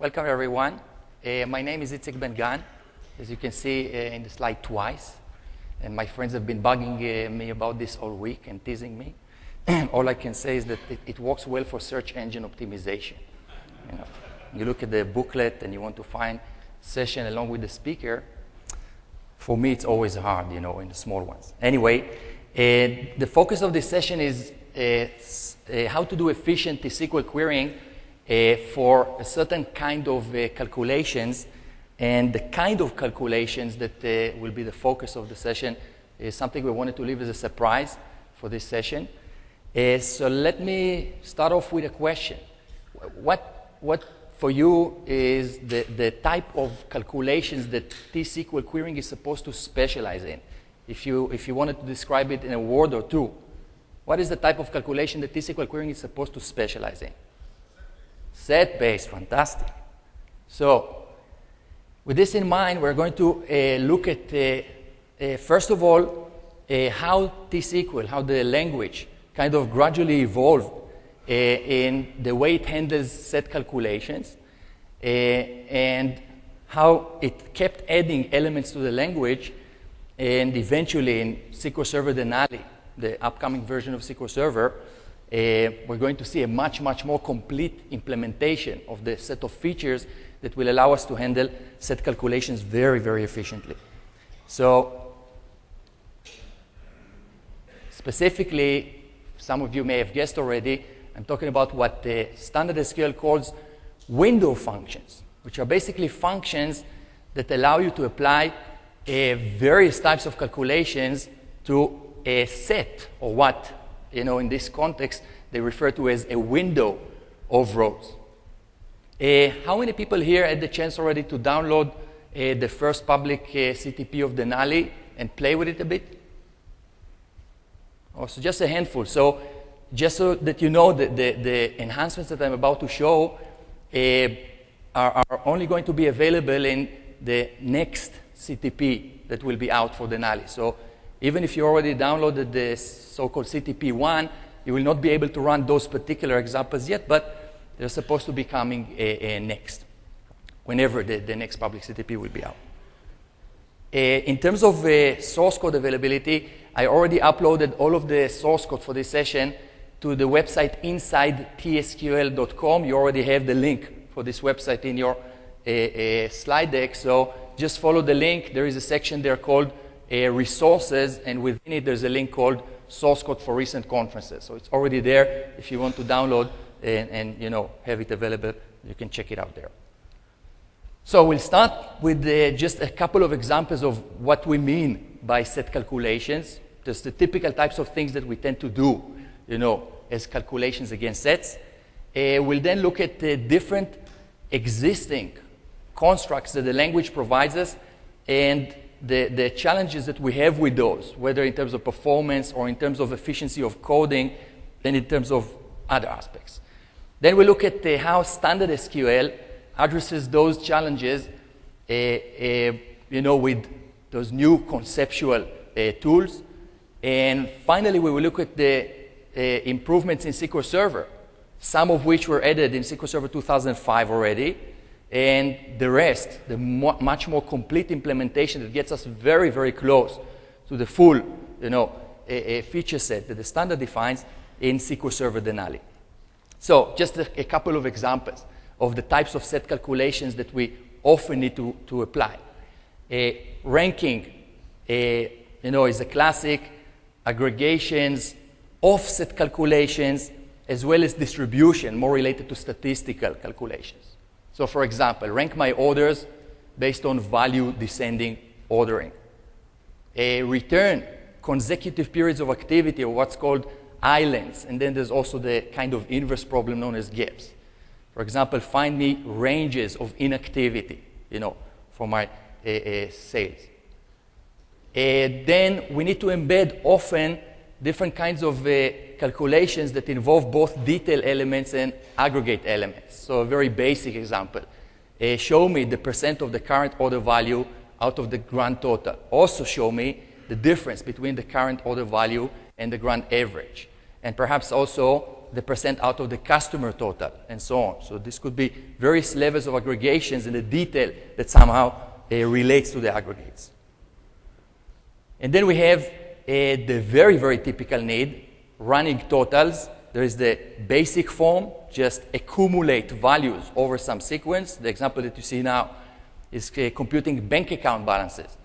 Welcome, everyone. My name is Itzik Ben-Gan, as you can see in the slide twice. And my friends have been bugging me about this all week and teasing me. All I can say is that it works well for search engine optimization. You look at the booklet and you want to find session along with the speaker. For me, it's always hard, in the small ones. Anyway, the focus of this session is how to do efficient SQL querying for a certain kind of calculations, and the kind of calculations that will be the focus of the session is something we wanted to leave as a surprise for this session. So let me start off with a question. What for you is the type of calculations that T-SQL querying is supposed to specialize in? If you wanted to describe it in a word or two, what is the type of calculation that T-SQL querying is supposed to specialize in? Set-based, fantastic. So, with this in mind, we're going to look at, first of all, how T-SQL, how the language kind of gradually evolved in the way it handles set calculations, and how it kept adding elements to the language, and eventually in SQL Server Denali, the upcoming version of SQL Server, we're going to see a much more complete implementation of the set of features that will allow us to handle set calculations very efficiently. So, specifically, some of you may have guessed already, I'm talking about what the standard SQL calls window functions, which are basically functions that allow you to apply various types of calculations to a set, or what, in this context, they refer to as a window of rows. How many people here had the chance already to download the first public CTP of Denali and play with it a bit? So just a handful. So just so that you know, the enhancements that I'm about to show are only going to be available in the next CTP that will be out for Denali. So even if you already downloaded the so-called CTP1, you will not be able to run those particular examples yet, but they're supposed to be coming next, whenever the next public CTP will be out. In terms of source code availability, I already uploaded all of the source code for this session to the website inside tsql.com. You already have the link for this website in your slide deck, so just follow the link. There is a section there called resources, and within it there's a link called source code for recent conferences. So it's already there. If you want to download and have it available, you can check it out there. So we'll start with just a couple of examples of what we mean by set calculations. Just the typical types of things that we tend to do, as calculations against sets. We'll then look at the different existing constructs that the language provides us, and the challenges that we have with those, whether in terms of performance or in terms of efficiency of coding, and in terms of other aspects. Then we look at how standard SQL addresses those challenges, with those new conceptual tools. And finally, we will look at the improvements in SQL Server, some of which were added in SQL Server 2005 already, and the rest, the much more complete implementation that gets us very close to the full, feature set that the standard defines in SQL Server Denali. So just a couple of examples of the types of set calculations that we often need to apply. Ranking, is a classic. Aggregations, offset calculations, as well as distribution, more related to statistical calculations. So for example, rank my orders based on value descending ordering. Return consecutive periods of activity, or what's called islands. And then there's also the kind of inverse problem known as gaps. For example, find me ranges of inactivity, for my sales. Then we need to embed often different kinds of calculations that involve both detail elements and aggregate elements. So a very basic example. Show me the percent of the current order value out of the grand total. Also show me the difference between the current order value and the grand average. And perhaps also the percent out of the customer total, and so on. So this could be various levels of aggregations in the detail that somehow relates to the aggregates. And then we have the very, very typical need, running totals. There is the basic form, just accumulate values over some sequence. The example that you see now is computing bank account balances,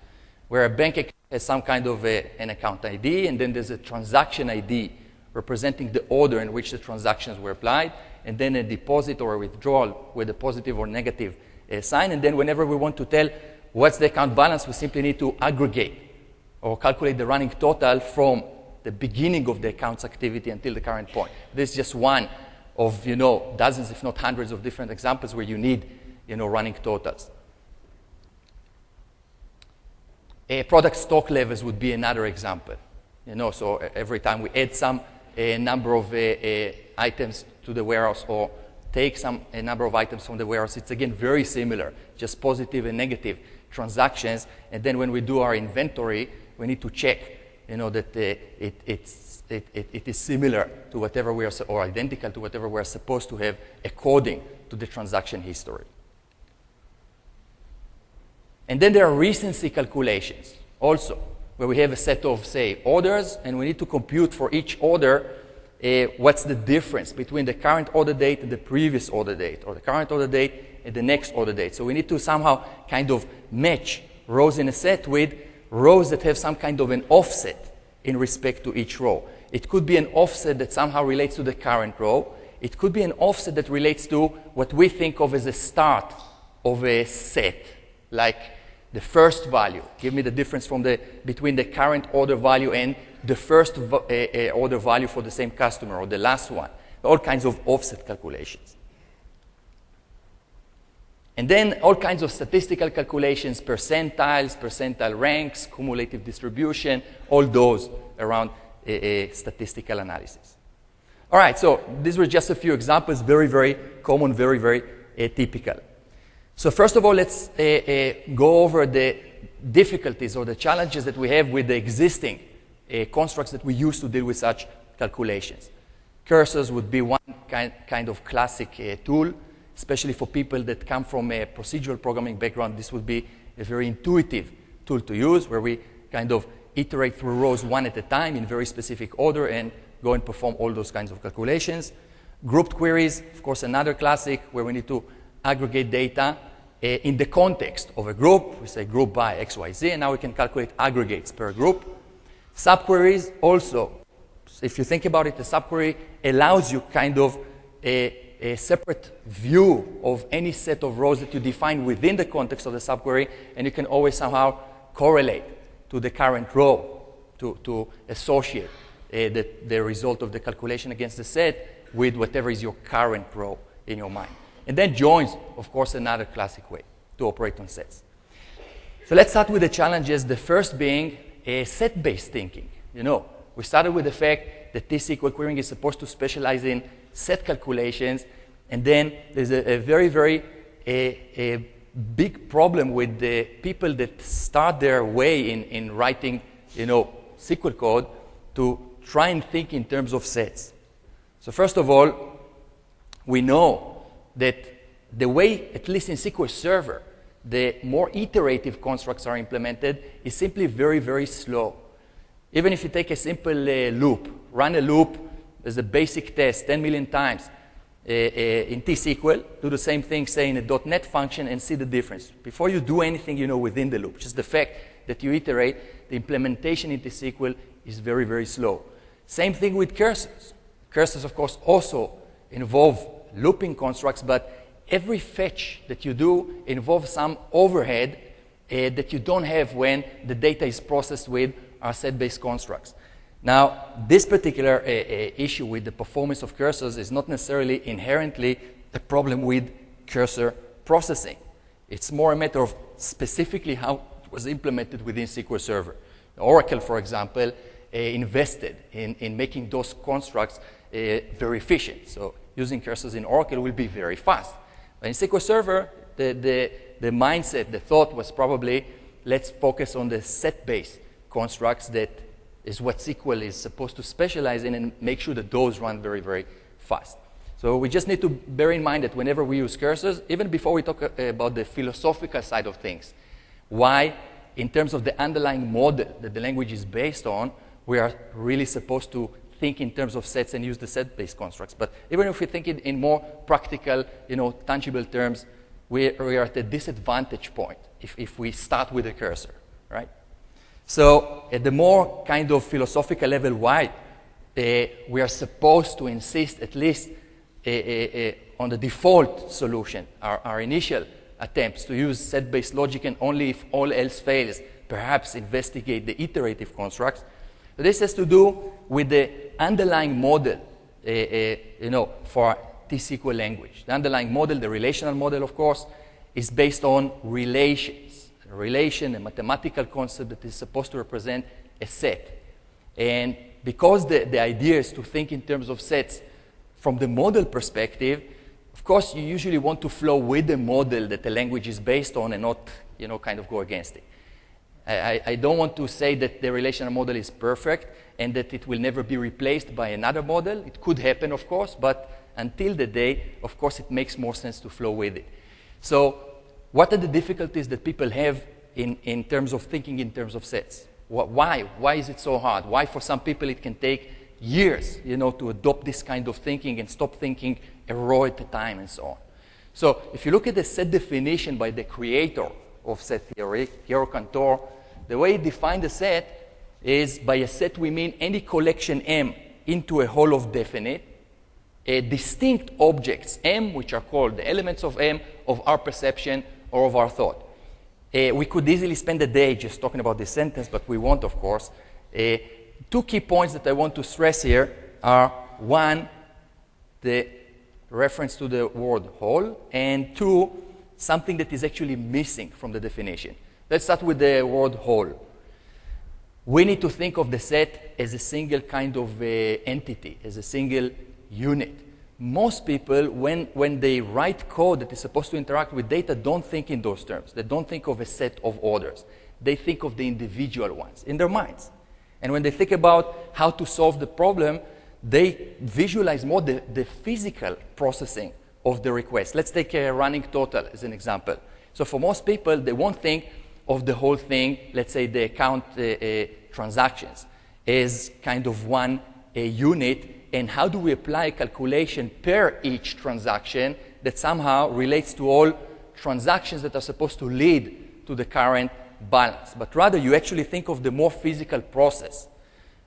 where a bank account has some kind of an account ID, and then there's a transaction ID representing the order in which the transactions were applied, and then a deposit or a withdrawal with a positive or negative sign. And then whenever we want to tell what's the account balance, we simply need to aggregate or calculate the running total from the beginning of the account's activity until the current point. This is just one of dozens, if not hundreds, of different examples where you need running totals. Product stock levels would be another example. So every time we add some number of items to the warehouse or take a number of items from the warehouse, it's again very similar, just positive and negative transactions. And then when we do our inventory, we need to check that it is similar to whatever we are, or identical to whatever we are supposed to have according to the transaction history. And then there are recency calculations also, where we have a set of, say, orders, and we need to compute for each order what's the difference between the current order date and the previous order date, or the current order date and the next order date. So we need to somehow kind of match rows in a set with rows that have some kind of an offset in respect to each row. It could be an offset that somehow relates to the current row. It could be an offset that relates to what we think of as a start of a set, like the first value. Give me the difference between the current order value and the first order value for the same customer, or the last one. All kinds of offset calculations. And then all kinds of statistical calculations, percentiles, percentile ranks, cumulative distribution, all those around statistical analysis. All right, so these were just a few examples, very, very common, very, very typical. So first of all, let's go over the difficulties or the challenges that we have with the existing constructs that we use to deal with such calculations. Cursors would be one kind of classic tool, especially for people that come from a procedural programming background. This would be a very intuitive tool to use, where we kind of iterate through rows one at a time in very specific order and go and perform all those kinds of calculations. Grouped queries, of course, another classic, where we need to aggregate data in the context of a group. We say group by XYZ, and now we can calculate aggregates per group. Subqueries also, if you think about it, a subquery allows you kind of a separate view of any set of rows that you define within the context of the subquery, and you can always somehow correlate to the current row to associate the result of the calculation against the set with whatever is your current row in your mind. And then joins, of course, another classic way to operate on sets. So let's start with the challenges, the first being set-based thinking. We started with the fact that T-SQL querying is supposed to specialize in set calculations, and then there's a very, very big problem with the people that start their way in writing, SQL code to try and think in terms of sets. So first of all, we know that the way, at least in SQL Server, the more iterative constructs are implemented is simply very, very slow. Even if you take a simple loop, run a loop as a basic test 10 million times in T-SQL, do the same thing, say, in a .NET function, and see the difference. Before you do anything, within the loop, just the fact that you iterate, the implementation in T-SQL is very, very slow. Same thing with cursors. Cursors, of course, also involve looping constructs, but every fetch that you do involves some overhead that you don't have when the data is processed with our set-based constructs. Now, this particular issue with the performance of cursors is not necessarily inherently a problem with cursor processing. It's more a matter of specifically how it was implemented within SQL Server. Oracle, for example, invested in making those constructs very efficient. So using cursors in Oracle will be very fast. But in SQL Server, the mindset, the thought was probably, let's focus on the set-based constructs that is what SQL is supposed to specialize in, and make sure that those run very, very fast. So we just need to bear in mind that whenever we use cursors, even before we talk about the philosophical side of things, why, in terms of the underlying model that the language is based on, we are really supposed to think in terms of sets and use the set-based constructs. But even if we think in more practical, tangible terms, we are at a disadvantage point if we start with a cursor, right? So at the more kind of philosophical level, why we are supposed to insist at least on the default solution, our initial attempts to use set-based logic, and only if all else fails, perhaps investigate the iterative constructs. This has to do with the underlying model, for T-SQL language. The underlying model, the relational model, of course, is based on relations. A relation, a mathematical concept that is supposed to represent a set. And because the idea is to think in terms of sets from the model perspective, of course, you usually want to flow with the model that the language is based on and not, kind of go against it. I don't want to say that the relational model is perfect and that it will never be replaced by another model. It could happen, of course, but until the day, of course, it makes more sense to flow with it. So what are the difficulties that people have in terms of thinking in terms of sets? Why? Why is it so hard? Why for some people it can take years, to adopt this kind of thinking and stop thinking a row at a time and so on? So if you look at the set definition by the creator of set theory, Georg Cantor, the way he defined a set is by a set we mean any collection M into a whole of definite, distinct objects M, which are called the elements of M, of our perception or of our thought. We could easily spend a day just talking about this sentence, but we won't, of course. Two key points that I want to stress here are, one, the reference to the word whole, and two, something that is actually missing from the definition. Let's start with the word whole. We need to think of the set as a single kind of entity, as a single unit. Most people, when they write code that is supposed to interact with data, don't think in those terms. They don't think of a set of orders. They think of the individual ones in their minds. And when they think about how to solve the problem, they visualize more the physical processing of the request. Let's take a running total as an example. So for most people, they won't think of the whole thing, let's say the account transactions, as kind of one unit, and how do we apply a calculation per each transaction that somehow relates to all transactions that are supposed to lead to the current balance. But rather, you actually think of the more physical process.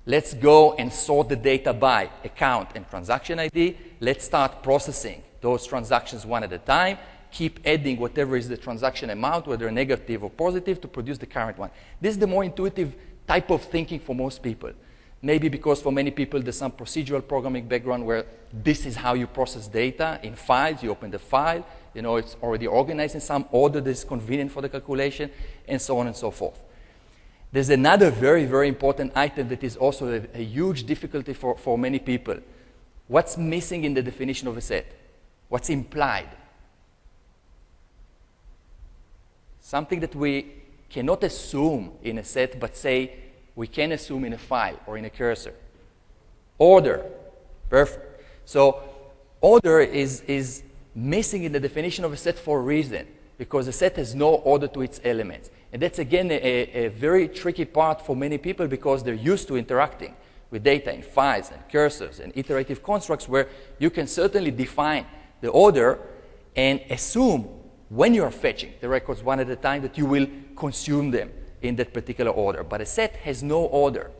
Let's go and sort the data by account and transaction ID. Let's start processing those transactions one at a time. Keep adding whatever is the transaction amount, whether negative or positive, to produce the current one. This is the more intuitive type of thinking for most people. Maybe because for many people there's some procedural programming background where this is how you process data in files. You open the file, it's already organized in some order that is convenient for the calculation, and so on and so forth. There's another very, very important item that is also a huge difficulty for many people. What's missing in the definition of a set? What's implied? Something that we cannot assume in a set, but say we can assume in a file or in a cursor. Order. Perfect. So order is missing in the definition of a set for a reason, because a set has no order to its elements. And that's, again, a very tricky part for many people because they're used to interacting with data in files and cursors and iterative constructs where you can certainly define the order and assume when you are fetching the records one at a time that you will consume them in that particular order. But a set has no order.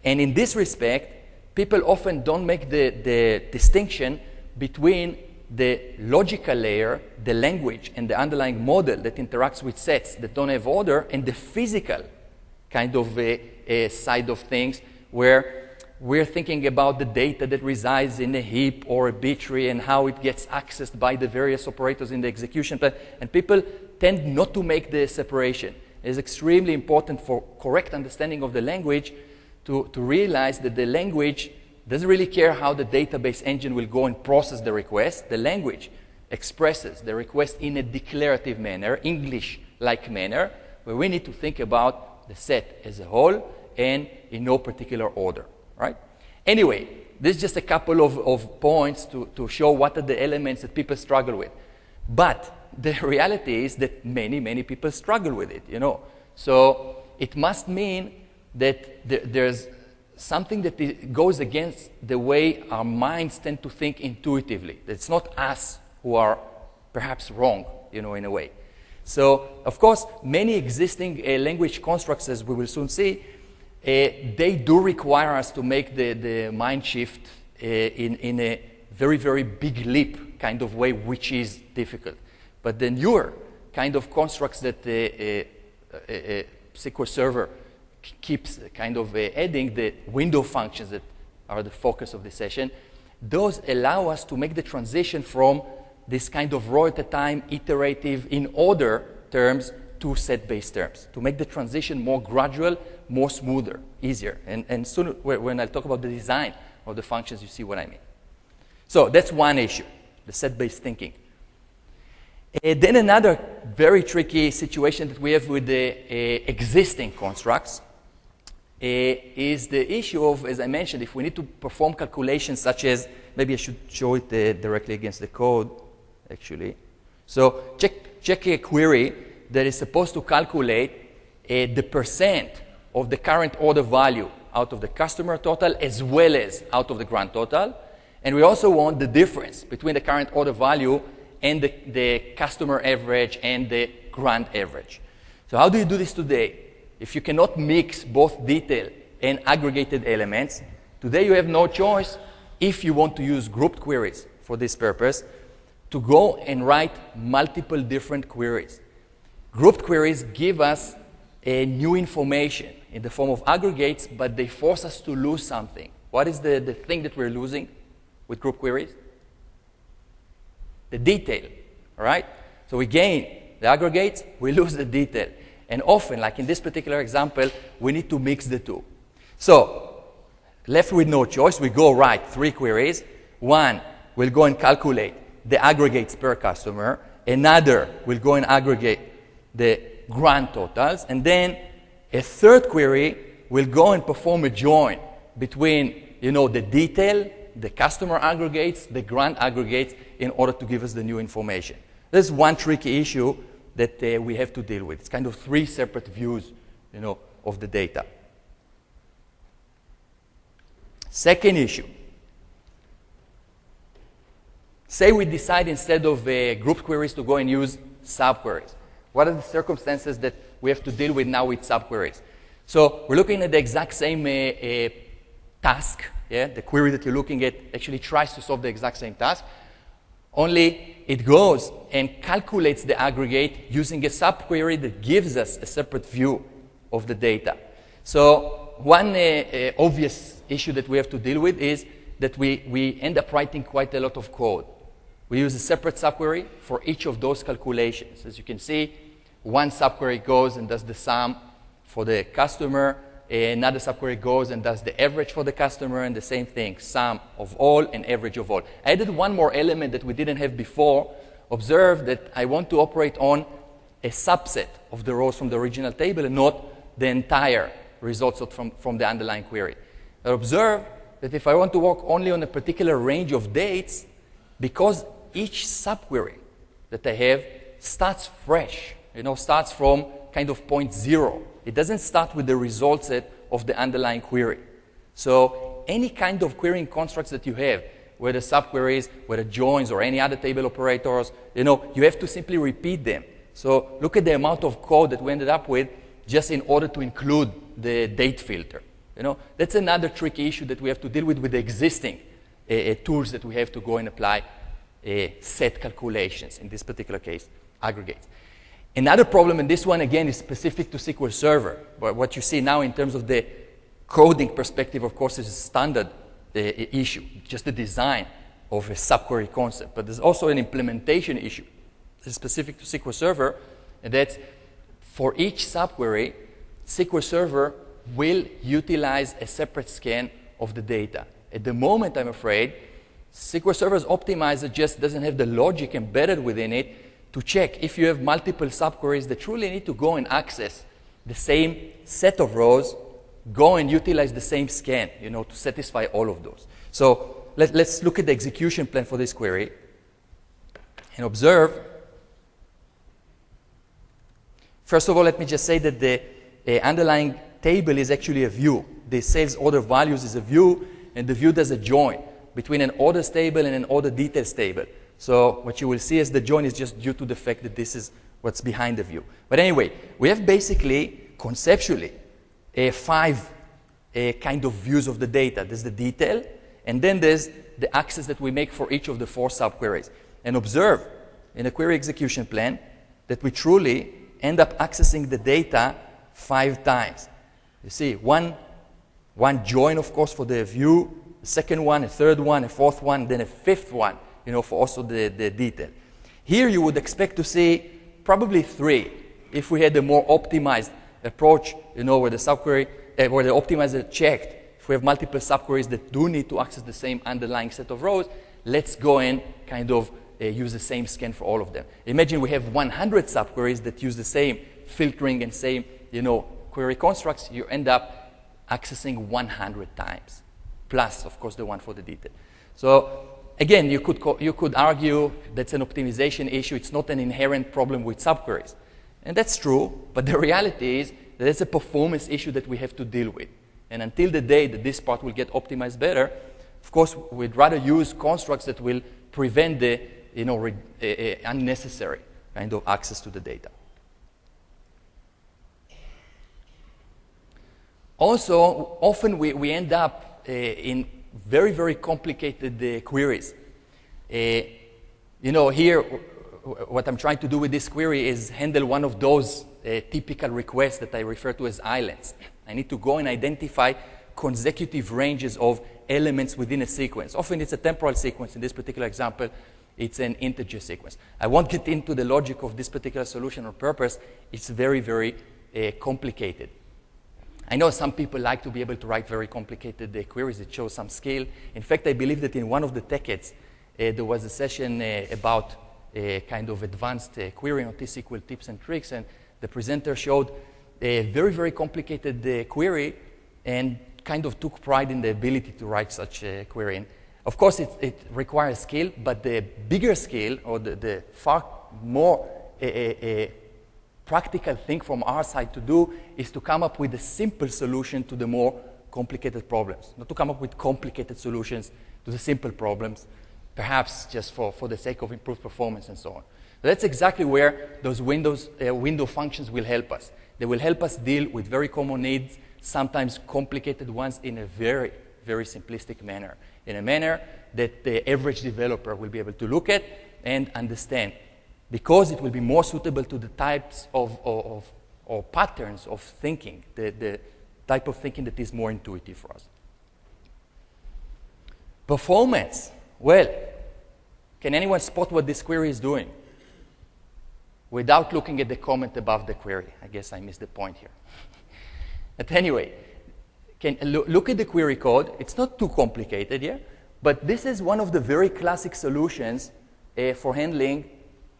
And in this respect, people often don't make the distinction between the logical layer, the language, and the underlying model that interacts with sets that don't have order, and the physical kind of side of things where we're thinking about the data that resides in a heap or a B tree and how it gets accessed by the various operators in the execution plan. And people tend not to make the separation. It is extremely important for correct understanding of the language to realize that the language doesn't really care how the database engine will go and process the request. The language expresses the request in a declarative manner, English-like manner, where we need to think about the set as a whole and in no particular order, right? Anyway, this is just a couple of points to show what are the elements that people struggle with. But the reality is that many, many people struggle with it, you know. So it must mean that there's something that goes against the way our minds tend to think intuitively. It's not us who are perhaps wrong, you know, in a way. So, of course, many existing language constructs, as we will soon see, they do require us to make the mind shift in a very, very big leap kind of way, which is difficult. But the newer kind of constructs that SQL Server keeps kind of adding, the window functions that are the focus of the session, those allow us to make the transition from this kind of row at a time, iterative, in order terms to set-based terms, to make the transition more gradual, more smoother, easier. And soon, when I talk about the design of the functions, you see what I mean. So that's one issue, the set-based thinking. Then another very tricky situation that we have with the existing constructs is the issue of, as I mentioned, if we need to perform calculations such as, maybe I should show it directly against the code, actually. So check a query that is supposed to calculate the percent of the current order value out of the customer total as well as out of the grand total. And we also want the difference between the current order value and the customer average and the grand average. So how do you do this today? If you cannot mix both detail and aggregated elements, today you have no choice, if you want to use grouped queries for this purpose, to go and write multiple different queries. Grouped queries give us new information in the form of aggregates, but they force us to lose something. What is the thing that we're losing with group queries? The detail, all right? So we gain the aggregates, we lose the detail. And often, like in this particular example, we need to mix the two. So, left with no choice, we go write 3 queries. One will go and calculate the aggregates per customer. Another will go and aggregate the grand totals. And then a third query will go and perform a join between, you know, the detail, the customer aggregates, the grand aggregates, in order to give us the new information. There's one tricky issue that we have to deal with. It's kind of 3 separate views, you know, of the data. Second issue. Say we decide instead of group queries to go and use subqueries. What are the circumstances that we have to deal with now with subqueries? So we're looking at the exact same task. Yeah? The query that you're looking at actually tries to solve the exact same task. Only it goes and calculates the aggregate using a subquery that gives us a separate view of the data. So one obvious issue that we have to deal with is that we end up writing quite a lot of code. We use a separate subquery for each of those calculations. As you can see, one subquery goes and does the sum for the customer. Another subquery goes and does the average for the customer, and the same thing, sum of all and average of all. I added one more element that we didn't have before. Observe that I want to operate on a subset of the rows from the original table and not the entire results from the underlying query. Now observe that if I want to work only on a particular range of dates, because each subquery that I have starts fresh, you know, starts from kind of point 0. It doesn't start with the result set of the underlying query. So any kind of querying constructs that you have, whether subqueries, whether joins, or any other table operators, you know, you have to simply repeat them. So look at the amount of code that we ended up with just in order to include the date filter. You know, that's another tricky issue that we have to deal with the existing tools that we have to go and apply set calculations, in this particular case, aggregates. Another problem, and this one again is specific to SQL Server, but what you see now in terms of the coding perspective, of course, is a standard issue, just the design of a subquery concept. But there's also an implementation issue that is specific to SQL Server, and that's for each subquery, SQL Server will utilize a separate scan of the data. At the moment, I'm afraid, SQL Server's optimizer just doesn't have the logic embedded within it to check if you have multiple subqueries that truly need to go and access the same set of rows, go and utilize the same scan, you know, to satisfy all of those. So let's look at the execution plan for this query and observe. First of all, let me just say that the underlying table is actually a view. The sales order values is a view, and the view does a join between an orders table and an order details table. So what you will see as the join is just due to the fact that this is what's behind the view. But anyway, we have basically, conceptually, 5 kind of views of the data. There's the detail, and then there's the access that we make for each of the 4 subqueries. And observe in a query execution plan that we truly end up accessing the data 5 times. You see, one join, of course, for the view, a second one, a third one, a fourth one, then a fifth one, for also the detail. Here you would expect to see probably 3 if we had a more optimized approach, where the subquery, where the optimizer checked. If we have multiple subqueries that do need to access the same underlying set of rows, let's go and kind of use the same scan for all of them. Imagine we have 100 subqueries that use the same filtering and same, query constructs. You end up accessing 100 times, plus, of course, the one for the detail. So again, you could argue that's an optimization issue. It's not an inherent problem with subqueries. And that's true, but the reality is that it's a performance issue that we have to deal with. And until the day that this part will get optimized better, of course, we'd rather use constructs that will prevent the unnecessary kind of access to the data. Also, often we end up in very, very complicated queries. Here, what I'm trying to do with this query is handle one of those typical requests that I refer to as islands. I need to go and identify consecutive ranges of elements within a sequence. Often it's a temporal sequence. In this particular example, it's an integer sequence. I won't get into the logic of this particular solution or purpose. It's very, very complicated. I know some people like to be able to write very complicated queries that show some skill. In fact, I believe that in one of the TechEds, there was a session about kind of advanced querying on T-SQL tips and tricks, and the presenter showed a very, very complicated query and kind of took pride in the ability to write such a query. And of course, it requires skill, but the bigger skill, or the far more practical thing from our side to do, is to come up with a simple solution to the more complicated problems. Not to come up with complicated solutions to the simple problems, perhaps just for the sake of improved performance and so on. That's exactly where those window functions will help us. They will help us deal with very common needs, sometimes complicated ones, in a very, very simplistic manner, in a manner that the average developer will be able to look at and understand, because it will be more suitable to the types of or patterns of thinking, the type of thinking that is more intuitive for us. Performance. Well, can anyone spot what this query is doing without looking at the comment above the query? I guess I missed the point here. But anyway, look at the query code. It's not too complicated here, but this is one of the very classic solutions for handling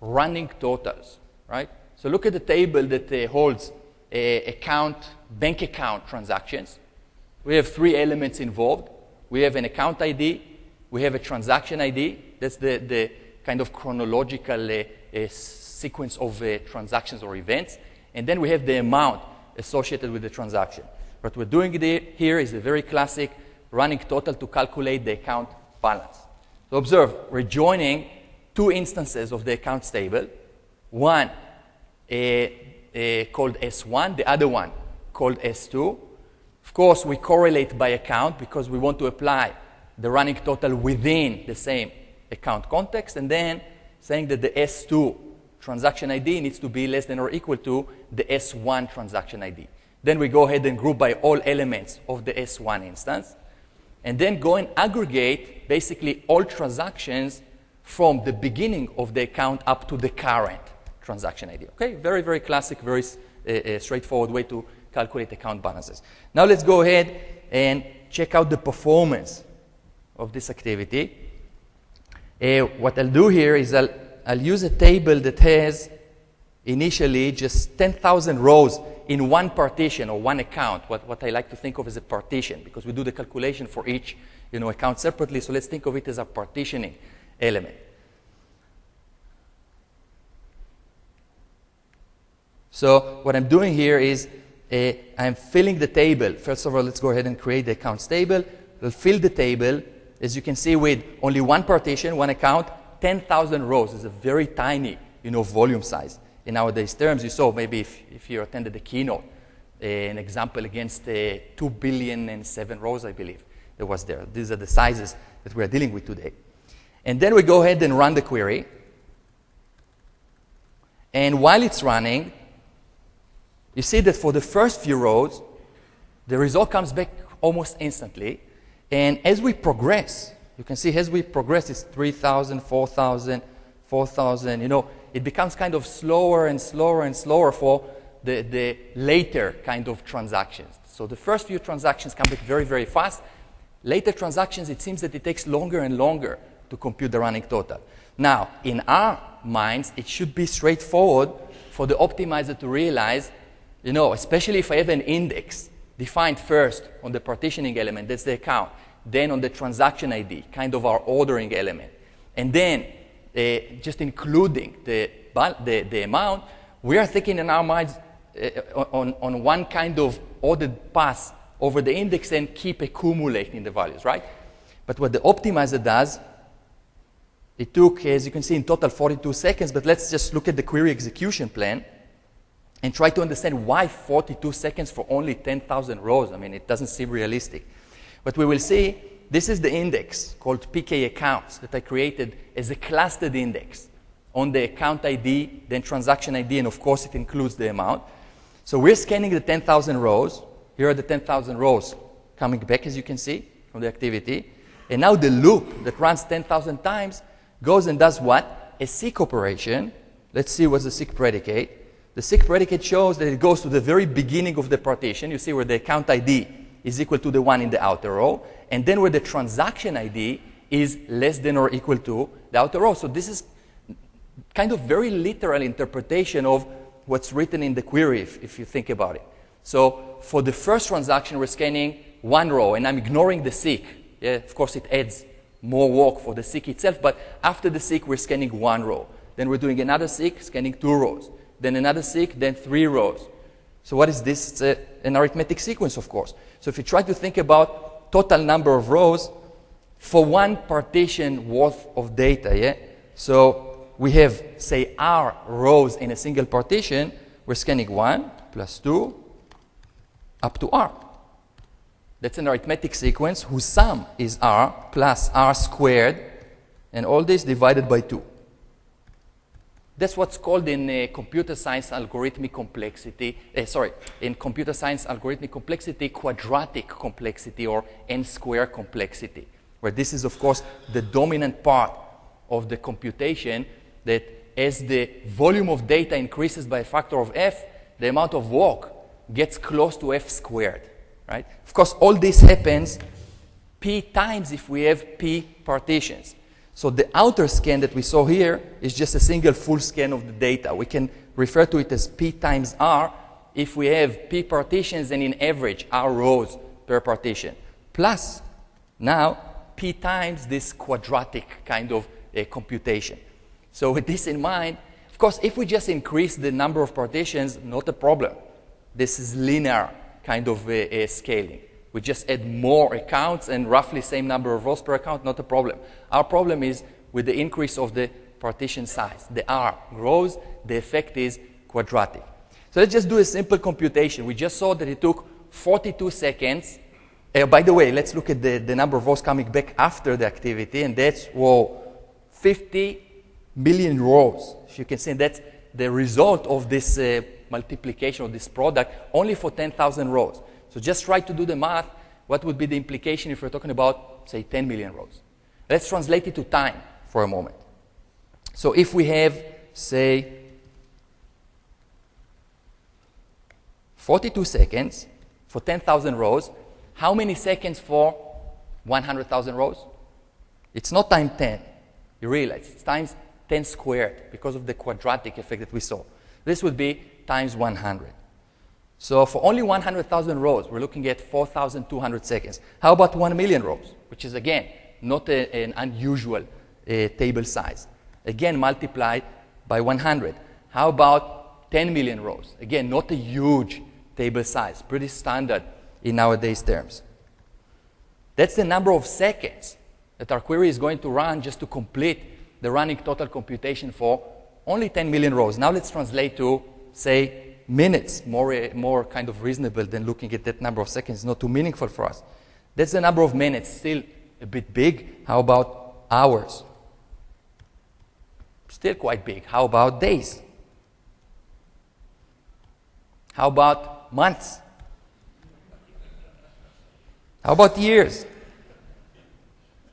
running totals, right? So look at the table that holds bank account transactions. We have 3 elements involved. We have an account ID. We have a transaction ID. That's the kind of chronological sequence of transactions or events. And then we have the amount associated with the transaction. What we're doing here is a very classic running total to calculate the account balance. So observe, we're joining 2 instances of the accounts table, one called S1, the other one called S2. Of course, we correlate by account because we want to apply the running total within the same account context, and then saying that the S2 transaction ID needs to be less than or equal to the S1 transaction ID. Then we go ahead and group by all elements of the S1 instance, and then go and aggregate basically all transactions from the beginning of the account up to the current transaction ID. Okay, very, very classic, very straightforward way to calculate account balances. Now let's go ahead and check out the performance of this activity. What I'll do here is I'll use a table that has initially just 10,000 rows in one partition or one account, what I like to think of as a partition, because we do the calculation for each account separately. So let's think of it as a partitioning element. So what I'm doing here is I'm filling the table. First of all, let's go ahead and create the accounts table. We'll fill the table, as you can see, with only one partition, one account, 10,000 rows. It's a very tiny, volume size. In nowadays terms, you saw maybe if you attended the keynote, an example against 2,000,000,007 rows, I believe, that was there. These are the sizes that we're dealing with today. And then we go ahead and run the query. And while it's running, you see that for the first few rows, the result comes back almost instantly. And as we progress, you can see as we progress, it's 3,000, 4,000, 4,000. It becomes kind of slower and slower and slower for the later kind of transactions. So the first few transactions come back very, very fast. Later transactions, it seems that it takes longer and longer to compute the running total. Now, in our minds, it should be straightforward for the optimizer to realize, especially if I have an index defined first on the partitioning element, that's the account, then on the transaction ID, kind of our ordering element, and then just including the amount, we are thinking in our minds on one kind of ordered pass over the index and keep accumulating the values, right? But what the optimizer does, it took, as you can see, in total 42 seconds, but let's just look at the query execution plan and try to understand why 42 seconds for only 10,000 rows. I mean, it doesn't seem realistic. But we will see, this is the index called PK accounts that I created as a clustered index on the account ID, then transaction ID, and of course it includes the amount. So we're scanning the 10,000 rows. Here are the 10,000 rows coming back, as you can see, from the activity. And now the loop that runs 10,000 times goes and does what? A seek operation. Let's see what's the seek predicate. The seek predicate shows that it goes to the very beginning of the partition. You see where the account ID is equal to the one in the outer row, and then where the transaction ID is less than or equal to the outer row. So this is kind of very literal interpretation of what's written in the query, if you think about it. So for the first transaction, we're scanning one row, and I'm ignoring the seek. Yeah, of course, it adds more work for the seek itself, but after the seek, we're scanning one row. Then we're doing another seek, scanning 2 rows. Then another seek, then 3 rows. So what is this? It's an arithmetic sequence, of course. So if you try to think about total number of rows for one partition worth of data, yeah? So we have, say, R rows in a single partition. We're scanning 1 plus 2 up to R. That's an arithmetic sequence whose sum is R plus R squared, and all this divided by 2. That's what's called in computer science algorithmic complexity, quadratic complexity or n-square complexity, where this is, of course, the dominant part of the computation, that as the volume of data increases by a factor of f, the amount of work gets close to f squared, right? Of course, all this happens p times if we have p partitions. So the outer scan that we saw here is just a single full scan of the data. We can refer to it as P times R if we have P partitions and in average R rows per partition. Plus, now, P times this quadratic kind of computation. So with this in mind, of course, if we just increase the number of partitions, not a problem. This is linear kind of scaling. We just add more accounts and roughly same number of rows per account, not a problem. Our problem is with the increase of the partition size. The R grows, the effect is quadratic. So let's just do a simple computation. We just saw that it took 42 seconds. By the way, let's look at the number of rows coming back after the activity, and that's 50 million rows. If you can see, that's the result of this multiplication of this product only for 10,000 rows. So just try to do the math. What would be the implication if we're talking about, say, 10 million rows? Let's translate it to time for a moment. So if we have, say, 42 seconds for 10,000 rows, how many seconds for 100,000 rows? It's not times 10. You realize it's times 10 squared because of the quadratic effect that we saw. This would be times 100. So for only 100,000 rows, we're looking at 4,200 seconds. How about 1 million rows, which is, again, not an unusual table size? Again, multiplied by 100. How about 10 million rows? Again, not a huge table size, pretty standard in nowadays terms. That's the number of seconds that our query is going to run just to complete the running total computation for only 10 million rows. Now let's translate to, say, minutes, more kind of reasonable than looking at that number of seconds. It's not too meaningful for us. That's the number of minutes, still a bit big. How about hours? Still quite big. How about days? How about months? How about years?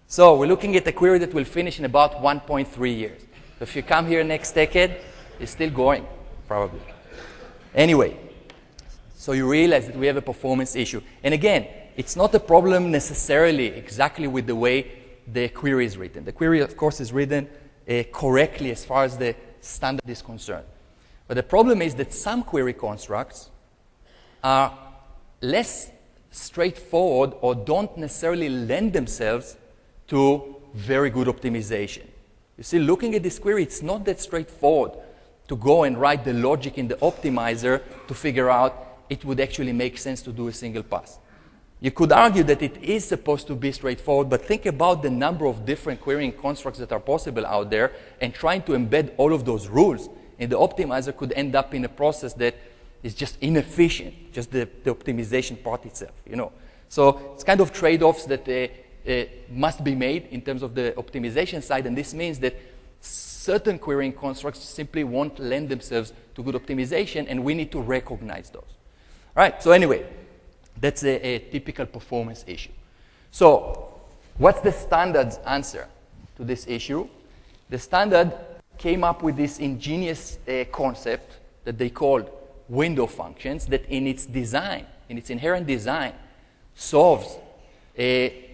So we're looking at a query that will finish in about 1.3 years. So if you come here next decade, it's still going, probably. Anyway, so you realize that we have a performance issue. And again, it's not a problem necessarily exactly with the way the query is written. The query, of course, is written correctly as far as the standard is concerned. But the problem is that some query constructs are less straightforward or don't necessarily lend themselves to very good optimization. You see, looking at this query, it's not that straightforward to go and write the logic in the optimizer to figure out it would actually make sense to do a single pass. You could argue that it is supposed to be straightforward, but think about the number of different querying constructs that are possible out there, and trying to embed all of those rules in the optimizer could end up in a process that is just inefficient, just the optimization part itself, you know. So it's kind of trade-offs that must be made in terms of the optimization side, and this means that certain querying constructs simply won't lend themselves to good optimization, and we need to recognize those. All right, so anyway, that's a typical performance issue. So what's the standard's answer to this issue? The standard came up with this ingenious concept that they called window functions that in its design, in its inherent design, solves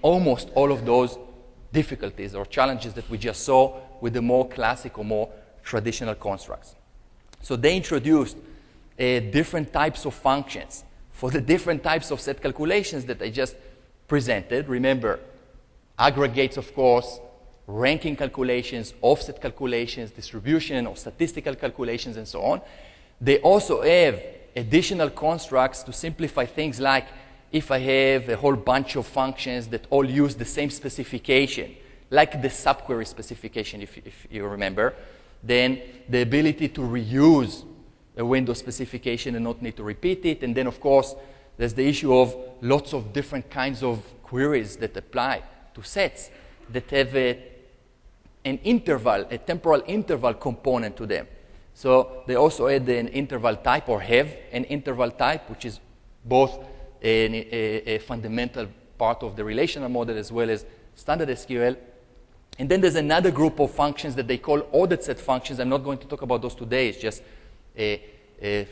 almost all of those difficulties or challenges that we just saw with the more classic or more traditional constructs. So they introduced different types of functions for the different types of set calculations that I just presented. Remember, aggregates, of course, ranking calculations, offset calculations, distribution or statistical calculations, and so on. They also have additional constructs to simplify things like if I have a whole bunch of functions that all use the same specification, like the subquery specification, if you remember, then the ability to reuse a window specification and not need to repeat it. And then, of course, there's the issue of lots of different kinds of queries that apply to sets that have an interval, a temporal interval component to them. So they also add an interval type, or have an interval type, which is both a fundamental part of the relational model as well as standard SQL. And then there's another group of functions that they call ordered set functions. I'm not going to talk about those today. It's just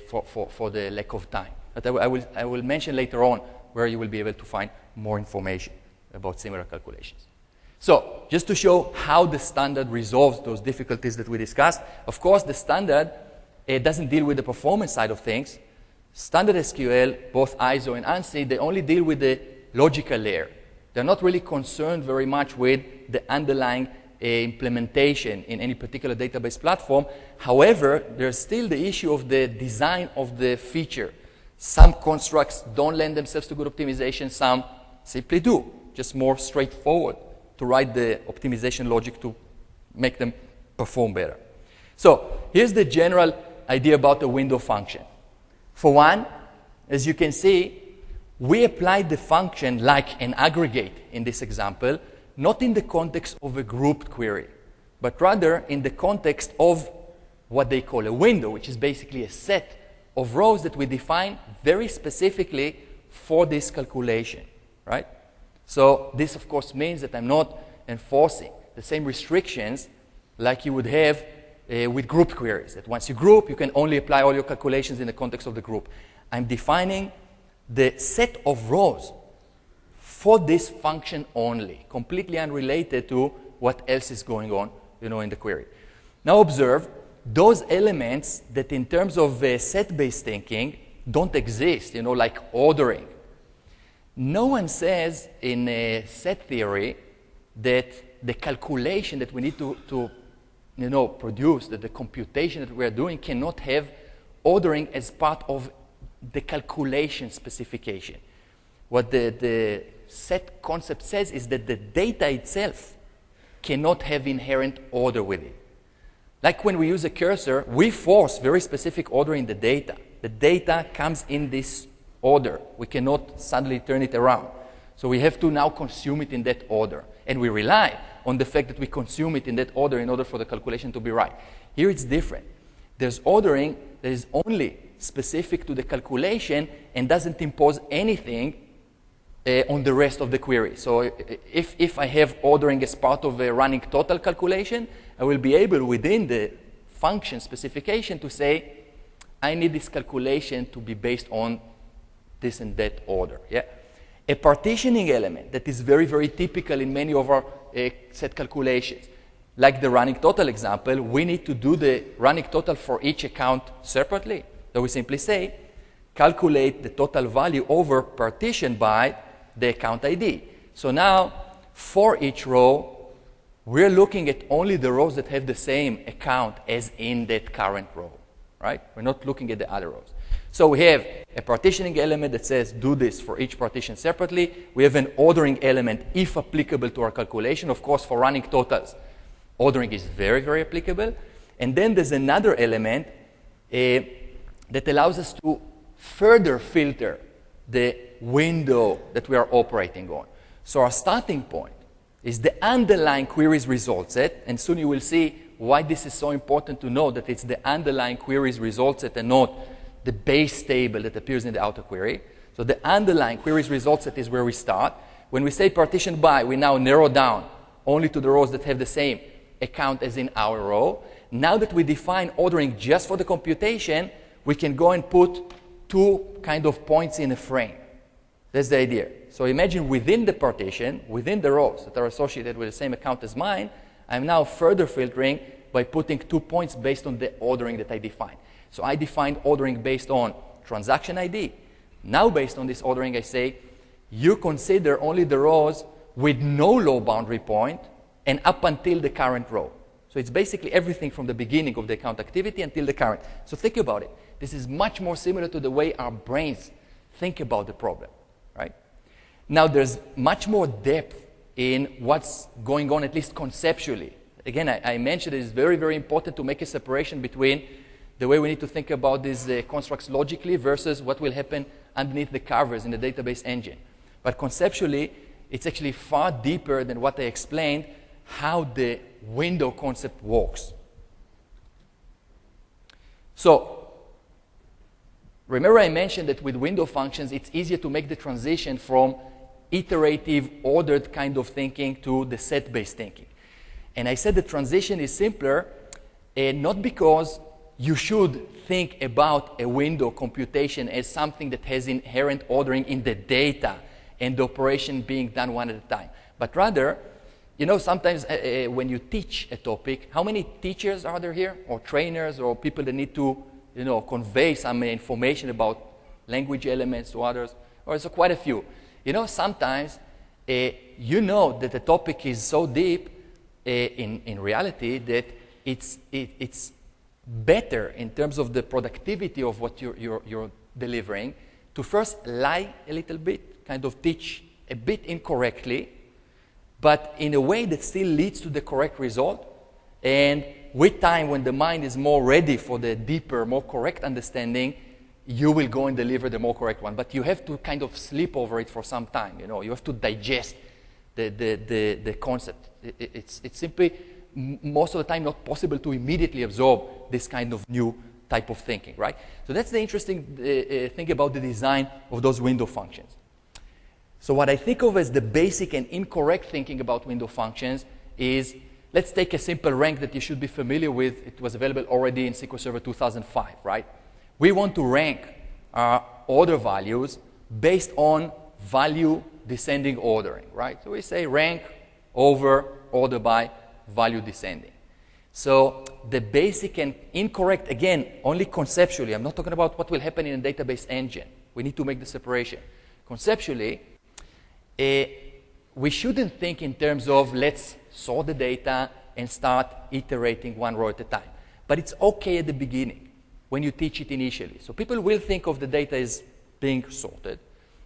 for the lack of time. But I will mention later on where you will be able to find more information about similar calculations. So just to show how the standard resolves those difficulties that we discussed, of course, the standard doesn't deal with the performance side of things. Standard SQL, both ISO and ANSI, they only deal with the logical layer. They're not really concerned very much with the underlying implementation in any particular database platform. However, there's still the issue of the design of the feature. Some constructs don't lend themselves to good optimization, some simply do, just more straightforward to write the optimization logic to make them perform better. So here's the general idea about the window function. For one, as you can see, we applied the function like an aggregate in this example, not in the context of a grouped query, but rather in the context of what they call a window, which is basically a set of rows that we define very specifically for this calculation, right? So this, of course, means that I'm not enforcing the same restrictions like you would have with group queries, that once you group, you can only apply all your calculations in the context of the group. I'm defining the set of rows for this function only, completely unrelated to what else is going on, in the query. Now observe, those elements that in terms of set-based thinking don't exist, like ordering. No one says in set theory that the calculation that we need to produce, that the computation that we are doing cannot have ordering as part of the calculation specification. What the set concept says is that the data itself cannot have inherent order with it. Like when we use a cursor, we force very specific order in the data. The data comes in this order. We cannot suddenly turn it around. So we have to now consume it in that order. And we rely on the fact that we consume it in that order in order for the calculation to be right. Here it's different. There's ordering that is only specific to the calculation and doesn't impose anything on the rest of the query. So if I have ordering as part of a running total calculation, I will be able within the function specification to say, I need this calculation to be based on this and that order. Yeah? A partitioning element that is very, very typical in many of our set calculations. Like the running total example, we need to do the running total for each account separately. So we simply say, calculate the total value over partition by the account ID. So now, for each row, we're looking at only the rows that have the same account as in that current row, right? We're not looking at the other rows. So we have a partitioning element that says do this for each partition separately. We have an ordering element if applicable to our calculation. Of course, for running totals, ordering is very, very applicable. And then there's another element that allows us to further filter the window that we are operating on. So our starting point is the underlying queries result set, and soon you will see why this is so important to know that it's the underlying queries result set and not the base table that appears in the outer query. So the underlying queries result set is where we start. When we say partition by, we now narrow down only to the rows that have the same account as in our row. Now that we define ordering just for the computation, we can go and put two kind of points in a frame. That's the idea. So imagine within the partition, within the rows that are associated with the same account as mine, I'm now further filtering by putting 2 points based on the ordering that I defined. So I defined ordering based on transaction ID. Now based on this ordering, I say, you consider only the rows with no low boundary point and up until the current row. So it's basically everything from the beginning of the account activity until the current. So think about it. This is much more similar to the way our brains think about the problem, right? Now there's much more depth in what's going on, at least conceptually. Again, I mentioned it is very, very important to make a separation between the way we need to think about these constructs logically versus what will happen underneath the covers in the database engine. But conceptually, it's actually far deeper than what I explained, how the window concept works. So, remember I mentioned that with window functions, it's easier to make the transition from iterative, ordered kind of thinking to the set-based thinking. And I said the transition is simpler, not because you should think about a window computation as something that has inherent ordering in the data and the operation being done one at a time. But rather, sometimes when you teach a topic, how many teachers are there here, or trainers, or people that need to, convey some information about language elements to others? Or so quite a few. Sometimes that the topic is so deep in reality that it's better in terms of the productivity of what you're delivering to first lie a little bit, kind of teach a bit incorrectly, but in a way that still leads to the correct result. And with time, when the mind is more ready for the deeper, more correct understanding, you will go and deliver the more correct one. But you have to kind of sleep over it for some time. You have to digest the concept. It's simply most of the time not possible to immediately absorb this kind of new type of thinking, right? So that's the interesting thing about the design of those window functions. So what I think of as the basic and incorrect thinking about window functions is, let's take a simple rank that you should be familiar with. It was available already in SQL Server 2005, right? We want to rank our order values based on value descending ordering, right? So we say rank over order by value descending. So the basic and incorrect, again, only conceptually, I'm not talking about what will happen in a database engine. We need to make the separation. Conceptually, we shouldn't think in terms of let's sort the data and start iterating one row at a time. But it's okay at the beginning when you teach it initially. So people will think of the data as being sorted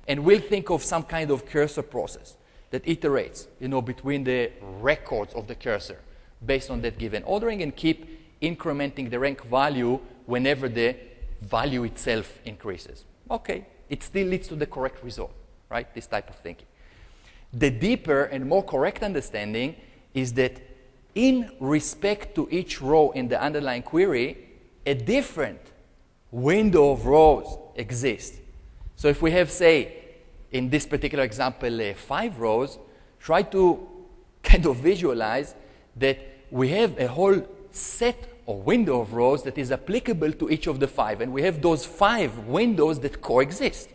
and will think of some kind of cursor process that iterates, between the records of the cursor based on that given ordering and keep incrementing the rank value whenever the value itself increases. Okay, it still leads to the correct result, right? This type of thinking. The deeper and more correct understanding is that in respect to each row in the underlying query, a different window of rows exists. So if we have, say, in this particular example, 5 rows, try to kind of visualize that we have a whole set or window of rows that is applicable to each of the 5, and we have those 5 windows that coexist,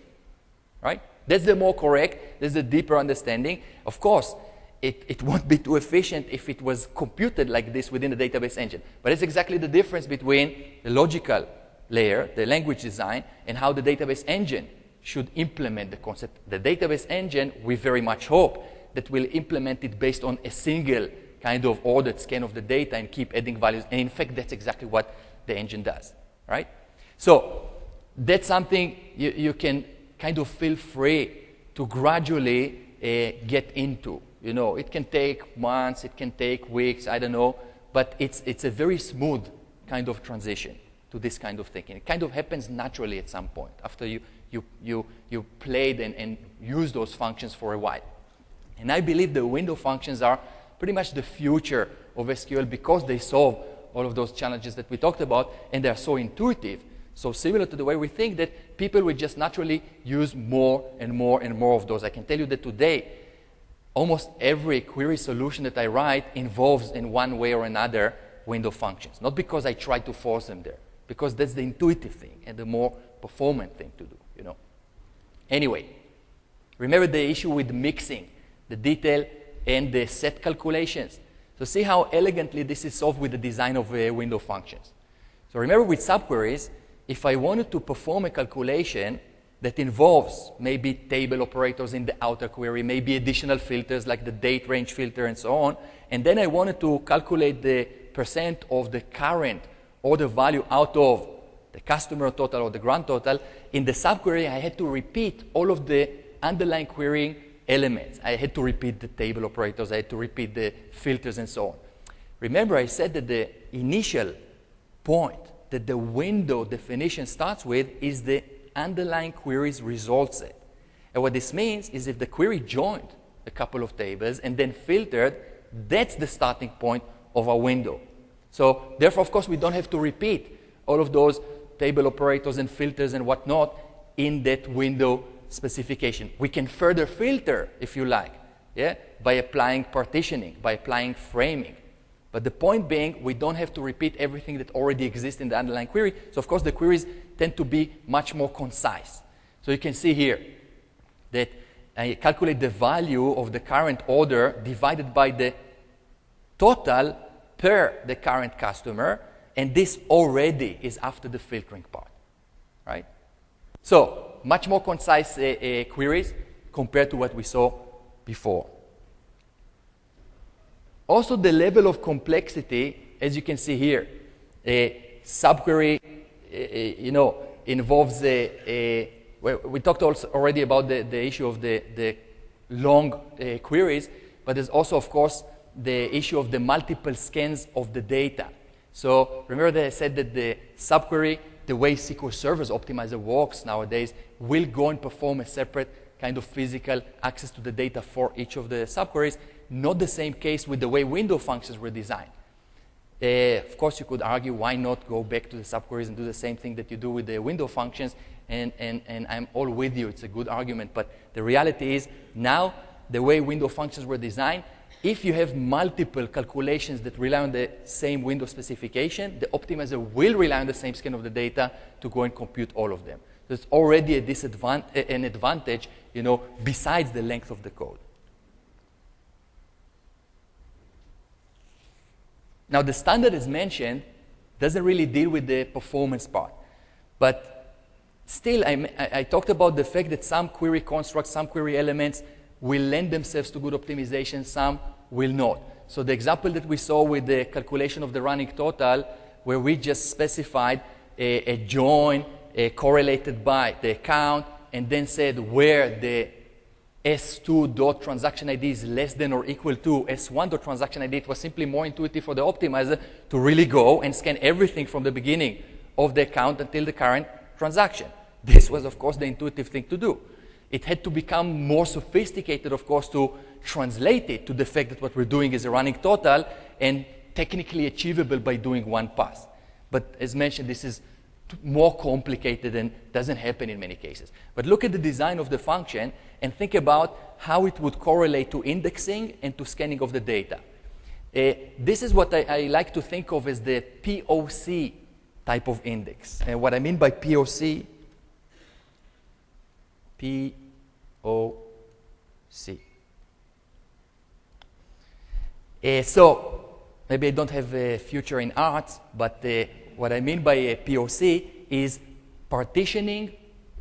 right? That's the more correct, that's the deeper understanding. Of course, it won't be too efficient if it was computed like this within the database engine. But it's exactly the difference between the logical layer, the language design, and how the database engine should implement the concept. The database engine, we very much hope that will implement it based on a single kind of ordered scan of the data and keep adding values. And in fact, that's exactly what the engine does, right? So that's something you can kind of feel free to gradually get into. It can take months, it can take weeks, I don't know, but it's a very smooth kind of transition to this kind of thinking. It kind of happens naturally at some point after you played and used those functions for a while. And I believe the window functions are pretty much the future of SQL because they solve all of those challenges that we talked about, and they're so intuitive, so similar to the way we think that people will just naturally use more and more and more of those. I can tell you that today, almost every query solution that I write involves in one way or another window functions. Not because I try to force them there, because that's the intuitive thing and the more performant thing to do, Anyway, remember the issue with mixing the detail and the set calculations. So see how elegantly this is solved with the design of window functions. So remember with subqueries, if I wanted to perform a calculation that involves maybe table operators in the outer query, maybe additional filters like the date range filter and so on, and then I wanted to calculate the percent of the current order value out of the customer total or the grand total, in the subquery I had to repeat all of the underlying querying elements. I had to repeat the table operators, I had to repeat the filters and so on. Remember I said that the initial point that the window definition starts with is the underlying query's result set. And what this means is if the query joined a couple of tables and then filtered, that's the starting point of our window. So therefore, of course, we don't have to repeat all of those table operators and filters and whatnot in that window specification. We can further filter, if you like, by applying partitioning, by applying framing. But the point being, we don't have to repeat everything that already exists in the underlying query. So of course, the queries tend to be much more concise. So you can see here that I calculate the value of the current order divided by the total per the current customer, and this already is after the filtering part, right? So much more concise queries compared to what we saw before. Also, the level of complexity, as you can see here, a subquery, involves we talked also already about the issue of the long queries, but there's also, of course, the issue of the multiple scans of the data. So remember that I said that the subquery, the way SQL Server's optimizer works nowadays, will go and perform a separate kind of physical access to the data for each of the subqueries. Not the same case with the way window functions were designed. Of course, you could argue, why not go back to the subqueries and do the same thing that you do with the window functions? And I'm all with you. It's a good argument. But the reality is, now, the way window functions were designed, if you have multiple calculations that rely on the same window specification, the optimizer will rely on the same scan of the data to go and compute all of them. So it's already an advantage, besides the length of the code. Now, the standard, as mentioned, doesn't really deal with the performance part. But still, I talked about the fact that some query constructs, some query elements will lend themselves to good optimization, some will not. So the example that we saw with the calculation of the running total, where we just specified a join correlated by the account, and then said where the S2.transaction ID is less than or equal to S1.transaction ID, it was simply more intuitive for the optimizer to really go and scan everything from the beginning of the account until the current transaction. This was, of course, the intuitive thing to do. It had to become more sophisticated, of course, to translate it to the fact that what we're doing is a running total and technically achievable by doing one pass. But as mentioned, this is more complicated and doesn't happen in many cases. But look at the design of the function and think about how it would correlate to indexing and to scanning of the data. This is what I like to think of as the POC type of index. And what I mean by POC, POC. So maybe I don't have a future in arts, but what I mean by a POC is partitioning,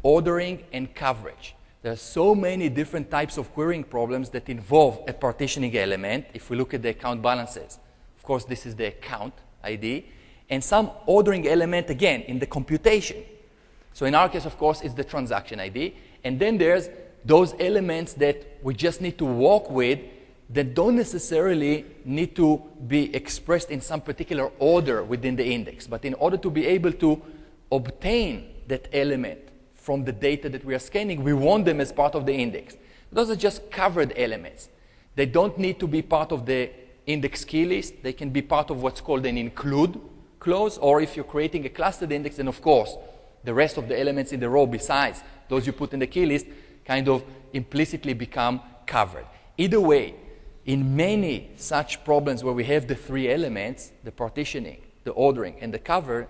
ordering, and coverage. There are so many different types of querying problems that involve a partitioning element. If we look at the account balances, of course, this is the account ID, and some ordering element, again, in the computation. So in our case, of course, it's the transaction ID. And then there's those elements that we just need to work with that don't necessarily need to be expressed in some particular order within the index. But in order to be able to obtain that element from the data that we are scanning, we want them as part of the index. Those are just covered elements. They don't need to be part of the index key list. They can be part of what's called an include clause, or if you're creating a clustered index, then of course, the rest of the elements in the row besides those you put in the key list kind of implicitly become covered. Either way, in many such problems where we have the three elements, the partitioning, the ordering, and the covered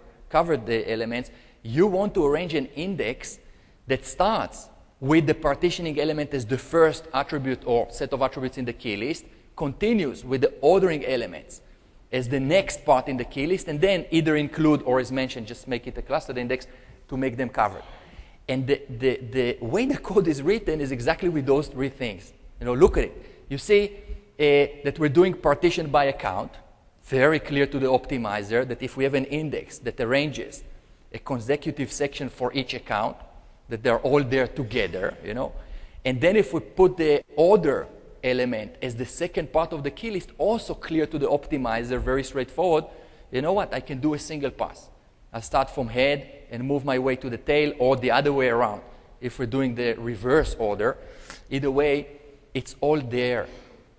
elements, you want to arrange an index that starts with the partitioning element as the first attribute or set of attributes in the key list, continues with the ordering elements as the next part in the key list, and then either include or, as mentioned, just make it a clustered index to make them covered. And the way the code is written is exactly with those three things. Look at it. You see that we're doing partition by account, very clear to the optimizer that if we have an index that arranges a consecutive section for each account, that they're all there together, And then if we put the order element as the second part of the key list, also clear to the optimizer, very straightforward, you know what? I can do a single pass. I'll start from head and move my way to the tail, or the other way around. If we're doing the reverse order, either way, it's all there.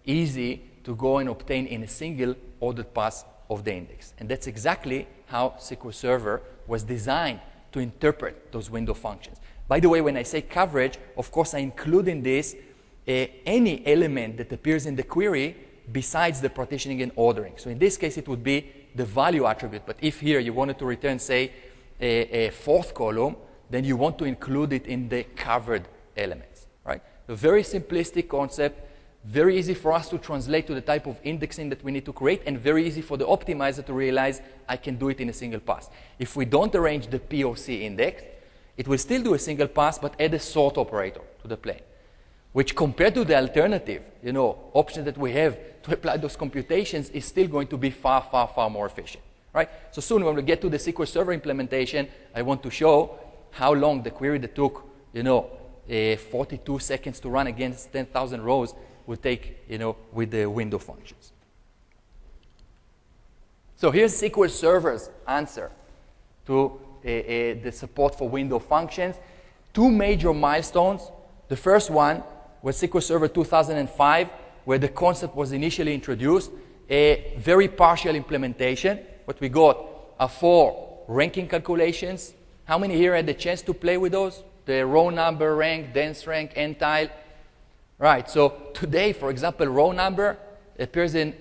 Easy to go and obtain in a single ordered pass of the index. And that's exactly how SQL Server was designed to interpret those window functions. By the way, when I say coverage, of course, I include in this any element that appears in the query besides the partitioning and ordering. So in this case, it would be the value attribute. But if here you wanted to return, say, a fourth column, then you want to include it in the covered elements, right? A very simplistic concept, very easy for us to translate to the type of indexing that we need to create, and very easy for the optimizer to realize I can do it in a single pass. If we don't arrange the POC index, it will still do a single pass, but add a sort operator to the plane, which compared to the alternative, option that we have to apply those computations is still going to be far, far, far more efficient, right? So soon when we get to the SQL Server implementation, I want to show how long the query that took, 42 seconds to run against 10,000 rows will take, with the window functions. So here's SQL Server's answer to the support for window functions. Two major milestones. The first one was SQL Server 2005, where the concept was initially introduced, a very partial implementation. What we got are 4 ranking calculations. How many here had the chance to play with those? The row number rank, dense rank, n-tile. Right, so today, for example, row number appears in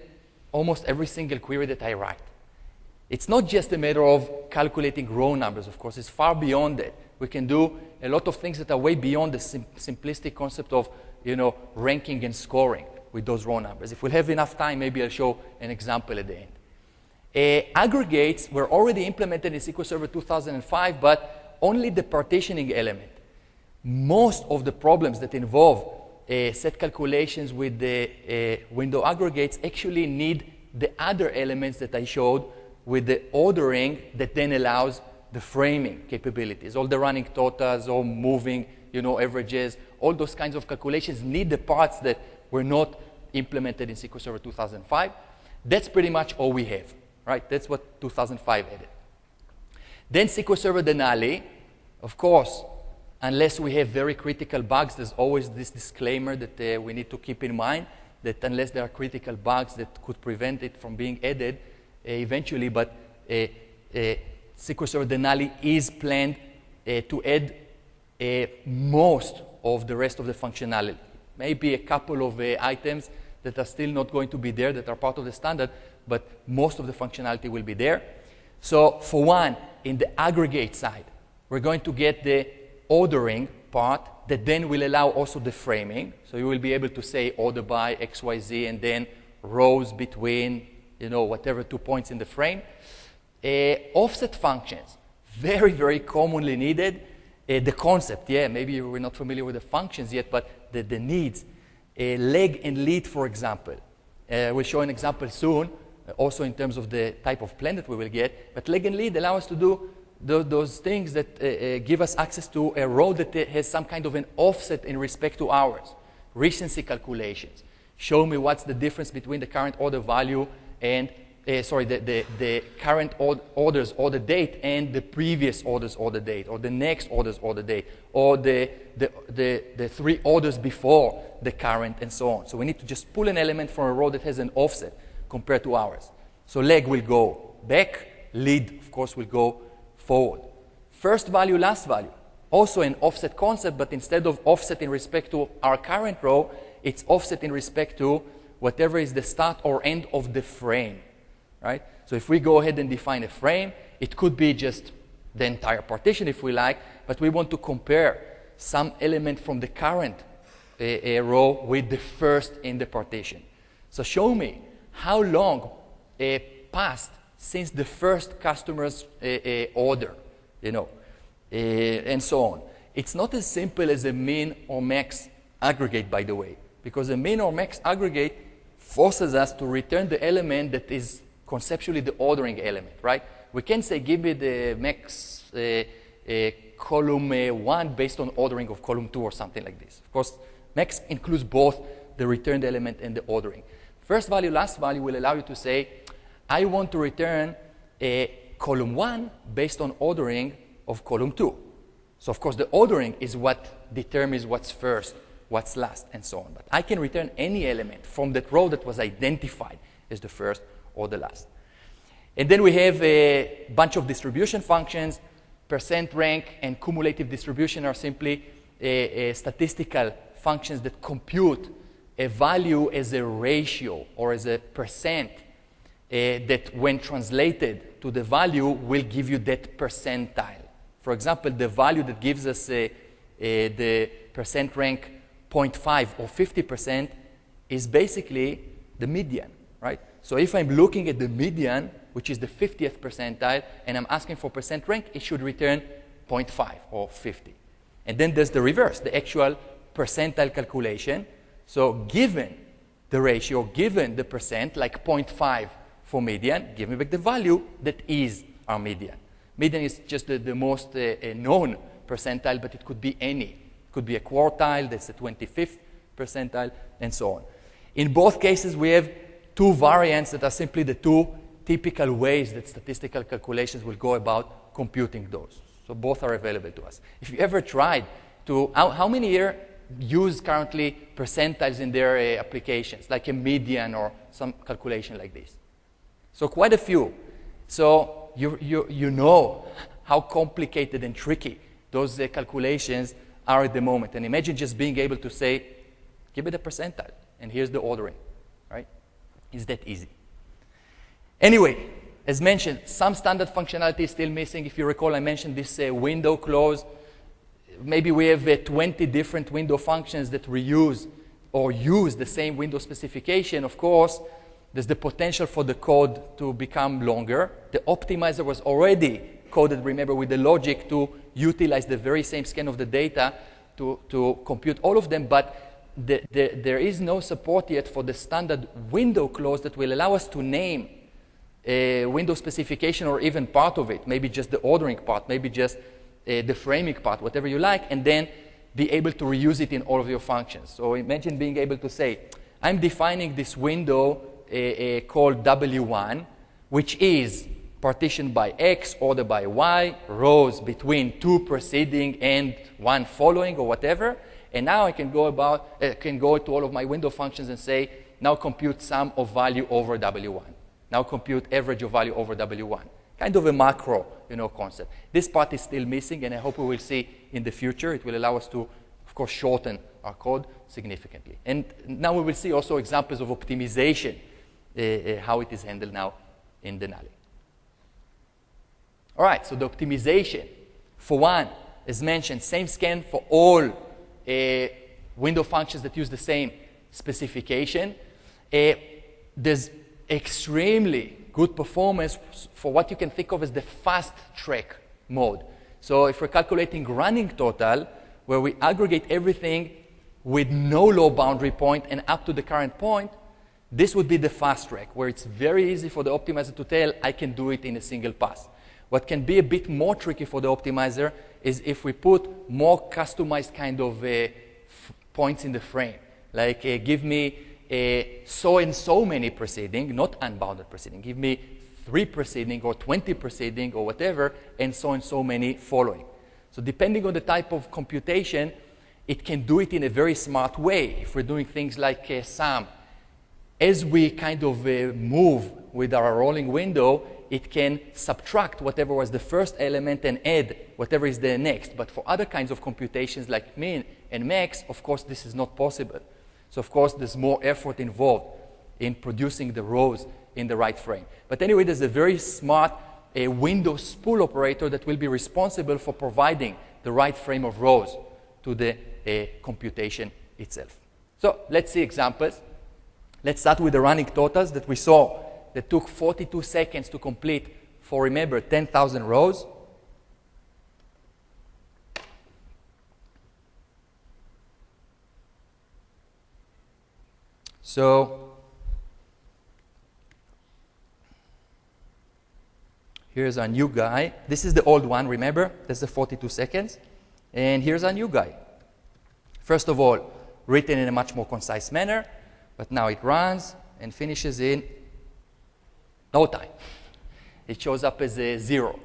almost every single query that I write. It's not just a matter of calculating row numbers, of course. It's far beyond that. We can do a lot of things that are way beyond the simplistic concept of, ranking and scoring with those row numbers. If we'll have enough time, maybe I'll show an example at the end. Aggregates were already implemented in SQL Server 2005, but only the partitioning element. Most of the problems that involve set calculations with the window aggregates actually need the other elements that I showed with the ordering that then allows the framing capabilities. All the running totals, all moving, averages, all those kinds of calculations need the parts that were not implemented in SQL Server 2005. That's pretty much all we have, right? That's what 2005 added. Then SQL Server Denali, of course, unless we have very critical bugs, there's always this disclaimer that we need to keep in mind, that unless there are critical bugs that could prevent it from being added eventually, but SQL Server Denali is planned to add most of the rest of the functionality. Maybe a couple of items that are still not going to be there, that are part of the standard, but most of the functionality will be there. So for one, in the aggregate side, we're going to get the ordering part that then will allow also the framing. So you will be able to say order by XYZ and then rows between, whatever 2 points in the frame. Offset functions, very, very commonly needed. The concept, maybe we're not familiar with the functions yet, but the needs. Leg and lead, for example. We'll show an example soon, also in terms of the type of plan that we will get. But leg and lead allow us to do those things that give us access to a row that has some kind of an offset in respect to hours. Recency calculations. Show me what's the difference between the current order value and the current order's order date and the previous order's order date, or the next order's order date, or the 3 orders before the current, and so on. So we need to just pull an element from a row that has an offset compared to ours. So leg will go back, lead, of course, will go forward. First value, last value. Also an offset concept, but instead of offset in respect to our current row, it's offset in respect to whatever is the start or end of the frame. Right? So if we go ahead and define a frame, it could be just the entire partition if we like, but we want to compare some element from the current row with the first in the partition. So show me how long passed since the first customer's order, and so on. It's not as simple as a min or max aggregate, by the way, because a min or max aggregate forces us to return the element that is conceptually the ordering element, right? We can say, give me the max column 1 based on ordering of column 2 or something like this. Of course, max includes both the returned element and the ordering. First value, last value will allow you to say, I want to return column 1 based on ordering of column 2. So of course, the ordering is what determines what's first, what's last, and so on. But I can return any element from that row that was identified as the first or the last. And then we have a bunch of distribution functions. Percent rank and cumulative distribution are simply statistical functions that compute a value as a ratio or as a percent that when translated to the value will give you that percentile. For example, the value that gives us the percent rank 0.5 or 50% is basically the median, right? So if I'm looking at the median, which is the 50th percentile, and I'm asking for percent rank, it should return 0.5 or 50. And then there's the reverse, the actual percentile calculation. So given the ratio, given the percent, like 0.5 for median, give me back the value that is our median. Median is just the most known percentile, but it could be any. It could be a quartile, that's the 25th percentile, and so on. In both cases, we have 2 variants that are simply the 2 typical ways that statistical calculations will go about computing those. So both are available to us. If you ever tried to, how many here use currently percentiles in their applications, like a median or some calculation like this? So quite a few. So you know how complicated and tricky those calculations are at the moment. And imagine just being able to say, give it a percentile, and here's the ordering, right? It's that easy. Anyway, as mentioned, some standard functionality is still missing. If you recall, I mentioned this window close. Maybe we have 20 different window functions that reuse or use the same window specification. Of course, there's the potential for the code to become longer. The optimizer was already coded, remember, with the logic to utilize the very same scan of the data to compute all of them, but there is no support yet for the standard window clause that will allow us to name a window specification or even part of it, maybe just the ordering part, maybe just the framing part, whatever you like, and then be able to reuse it in all of your functions. So imagine being able to say, I'm defining this window called W1, which is partitioned by X, ordered by Y, rows between 2 preceding and 1 following or whatever. And now I can go to all of my window functions and say, now compute sum of value over W1. Now compute average of value over W1. Kind of a macro, concept. This part is still missing, and I hope we will see in the future. It will allow us to, of course, shorten our code significantly. And now we will see also examples of optimization, how it is handled now in Denali. All right, so the optimization, for one, as mentioned, same scan for all window functions that use the same specification. There's extremely good performance for what you can think of as the fast track mode. So if we're calculating running total, where we aggregate everything with no low boundary point and up to the current point, this would be the fast track, where it's very easy for the optimizer to tell, I can do it in a single pass. What can be a bit more tricky for the optimizer is if we put more customized kind of points in the frame. Like give me so and so many preceding, not unbounded preceding. Give me 3 preceding or 20 preceding or whatever, and so many following. So depending on the type of computation, it can do it in a very smart way. If we're doing things like sum, as we kind of move with our rolling window, it can subtract whatever was the first element and add whatever is the next. But for other kinds of computations like min and max, of course, this is not possible. So, of course, there's more effort involved in producing the rows in the right frame. But anyway, there's a very smart window spool operator that will be responsible for providing the right frame of rows to the computation itself. So let's see examples. Let's start with the running totals that we saw that took 42 seconds to complete for, remember, 10,000 rows. So here's our new guy. This is the old one, remember? That's the 42 seconds. And here's our new guy. First of all, written in a much more concise manner, but now it runs and finishes in no time. It shows up as a 0.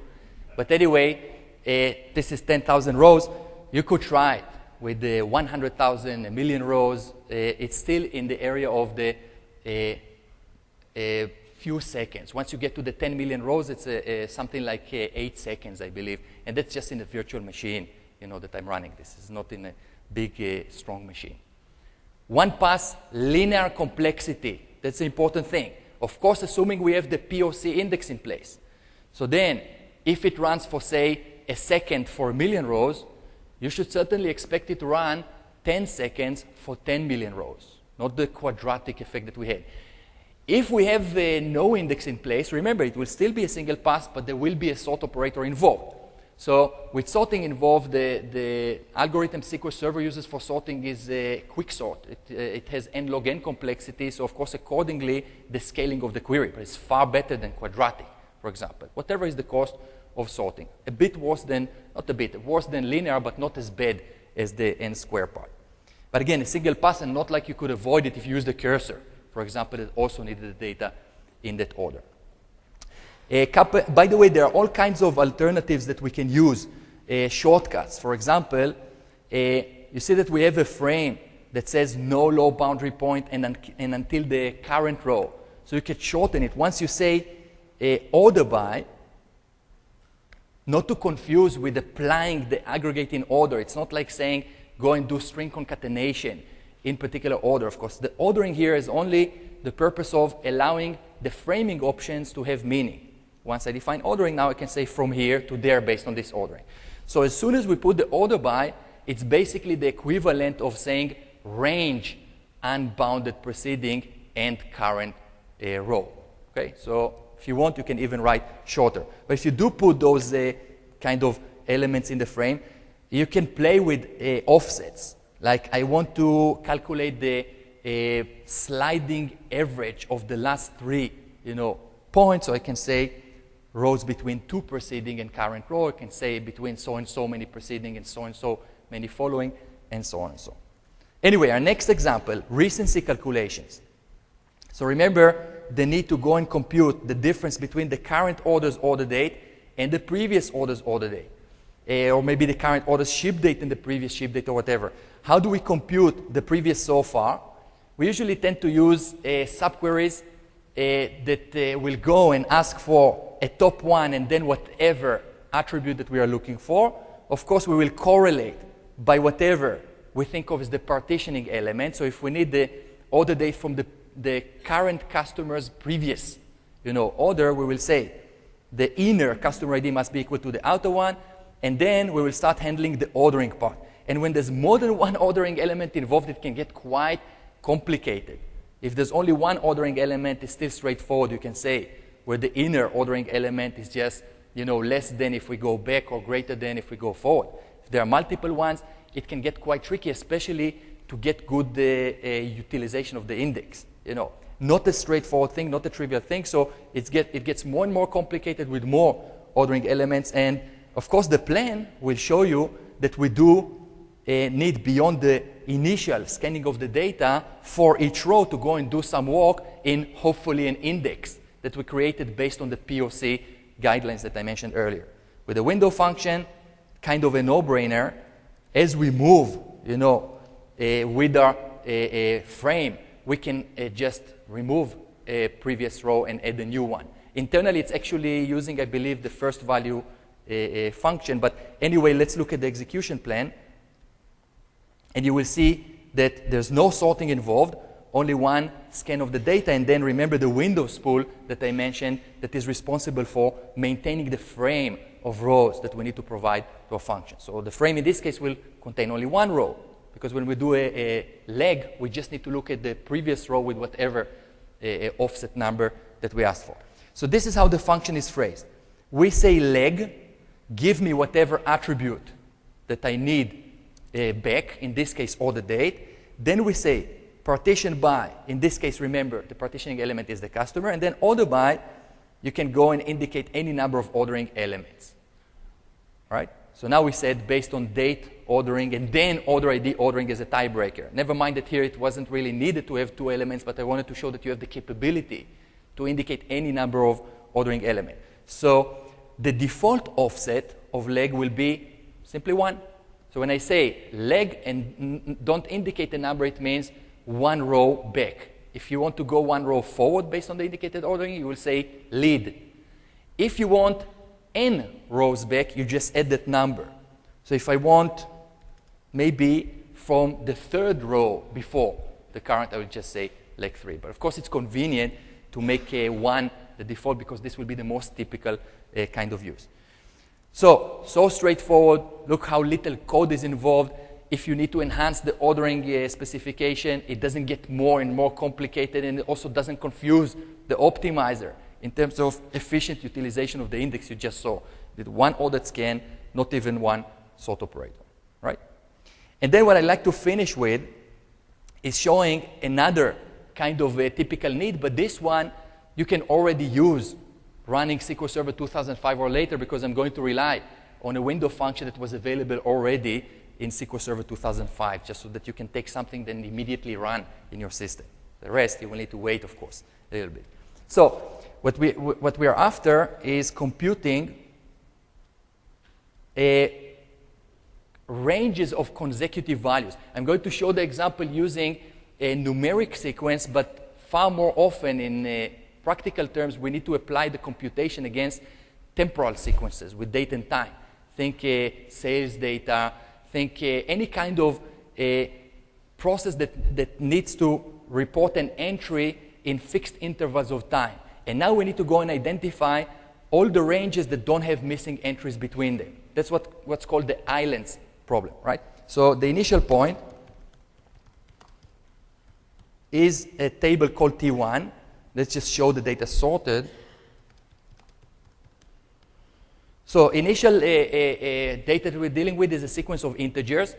But anyway, this is 10,000 rows. You could try it with the 100,000, a million rows. It's still in the area of the few seconds. Once you get to the 10 million rows, it's something like 8 seconds, I believe. And that's just in a virtual machine, that I'm running. This is not in a big, strong machine. One pass, linear complexity. That's the important thing. Of course, assuming we have the POC index in place. So then, if it runs for, say, a second for a million rows, you should certainly expect it to run 10 seconds for 10 million rows, not the quadratic effect that we had. If we have no index in place, remember, it will still be a single pass, but there will be a sort operator involved. So with sorting involved, the algorithm SQL Server uses for sorting is quicksort. It has n log n complexity, so of course, accordingly, the scaling of the query, but it's far better than quadratic, for example. Whatever is the cost of sorting. A bit worse than, not a bit, worse than linear, but not as bad as the n square part. But again, a single pass, and not like you could avoid it if you use the cursor, for example, that also needed the data in that order. By the way, there are all kinds of alternatives that we can use, shortcuts. For example, you see that we have a frame that says no low boundary point and until the current row. So you can shorten it. Once you say order by, not to confuse with applying the aggregate in order. It's not like saying go and do string concatenation in particular order. Of course, the ordering here is only the purpose of allowing the framing options to have meaning. Once I define ordering, now I can say from here to there based on this ordering. So as soon as we put the order by, it's basically the equivalent of saying range unbounded preceding and current row. Okay, so if you want, you can even write shorter. But if you do put those kind of elements in the frame, you can play with offsets. Like I want to calculate the sliding average of the last 3, points. So I can say rows between 2 preceding and current row. I can say between so and so many preceding and so many following, and so on and so on. Anyway, our next example, recency calculations. So remember the need to go and compute the difference between the current order's order date and the previous order's order date. Or maybe the current order's ship date and the previous ship date or whatever. How do we compute the previous so far? We usually tend to use subqueries that will go and ask for a top one and then whatever attribute that we are looking for. Of course, we will correlate by whatever we think of as the partitioning element. So if we need the order date from the current customer's previous order, we will say the inner customer ID must be equal to the outer one, and then we will start handling the ordering part. And when there's more than one ordering element involved, it can get quite complicated. If there's only one ordering element, it's still straightforward. You can say where the inner ordering element is just less than if we go back or greater than if we go forward. If there are multiple ones, it can get quite tricky, especially to get good utilization of the index. Not a straightforward thing, not a trivial thing. So it gets more and more complicated with more ordering elements. And of course, the plan will show you that we do need, beyond the initial scanning of the data, for each row to go and do some work in hopefully an index that we created based on the POC guidelines that I mentioned earlier. With the window function, kind of a no-brainer. As we move, with our frame, we can just remove a previous row and add a new one. Internally, it's actually using, I believe, the first value function. But anyway, let's look at the execution plan. And you will see that there's no sorting involved, only one scan of the data. And then remember the window spool that I mentioned that is responsible for maintaining the frame of rows that we need to provide to a function. So the frame in this case will contain only one row, because when we do a leg, we just need to look at the previous row with whatever offset number that we asked for. So this is how the function is phrased. We say leg, give me whatever attribute that I need back, in this case order date. Then we say partition by, in this case remember the partitioning element is the customer, and then order by, you can go and indicate any number of ordering elements. Right? So now we said based on date ordering and then order ID ordering as a tiebreaker. Never mind that here it wasn't really needed to have 2 elements, but I wanted to show that you have the capability to indicate any number of ordering elements. So the default offset of leg will be simply 1. So when I say leg and don't indicate a number, it means 1 row back. If you want to go 1 row forward based on the indicated ordering, you will say lead. If you want n rows back, you just add that number. So if I want maybe from the 3rd row before the current, I will just say leg 3. But of course, it's convenient to make 1 the default, because this will be the most typical kind of use. So straightforward. Look how little code is involved. If you need to enhance the ordering specification, it doesn't get more and more complicated, and it also doesn't confuse the optimizer in terms of efficient utilization of the index you just saw. With 1 ordered scan, not even 1 sort operator, right? And then what I like to finish with is showing another kind of a typical need, but this one you can already use running SQL Server 2005 or later, because I'm going to rely on a window function that was available already in SQL Server 2005, just so that you can take something then immediately run in your system. The rest, you will need to wait, of course, a little bit. So what we are after is computing ranges of consecutive values. I'm going to show the example using a numeric sequence, but far more often in practical terms, we need to apply the computation against temporal sequences with date and time. Think sales data, think any kind of process that needs to report an entry in fixed intervals of time. And now we need to go and identify all the ranges that don't have missing entries between them. That's what's called the islands problem, right? So the initial point is a table called T1 Let's just show the data sorted. So initial data that we're dealing with is a sequence of integers.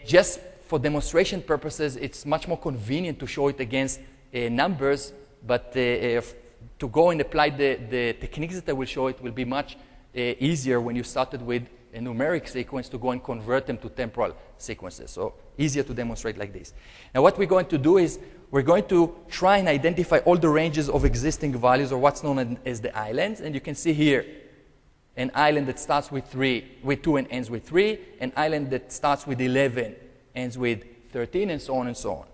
Just for demonstration purposes, it's much more convenient to show it against numbers, but to go and apply the techniques that I will show, it will be much easier when you started with a numeric sequence to go and convert them to temporal sequences. So easier to demonstrate like this. Now what we're going to do is we're going to try and identify all the ranges of existing values, or what's known as the islands. And you can see here an island that starts with 2 and ends with 3, an island that starts with 11, ends with 13, and so on and so on.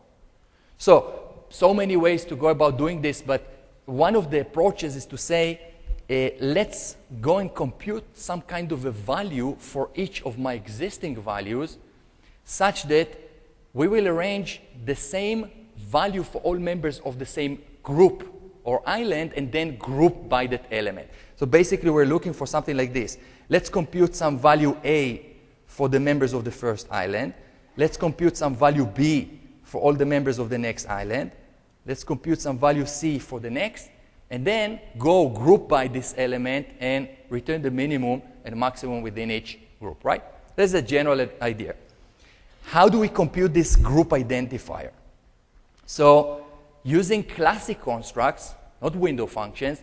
So many ways to go about doing this, but one of the approaches is to say, let's go and compute some kind of a value for each of my existing values such that we will arrange the same value for all members of the same group or island and then group by that element. So basically we're looking for something like this. Let's compute some value A for the members of the first island. Let's compute some value B for all the members of the next island. Let's compute some value C for the next, and then go group by this element and return the minimum and maximum within each group, right? That's the general idea. How do we compute this group identifier? So using classic constructs, not window functions,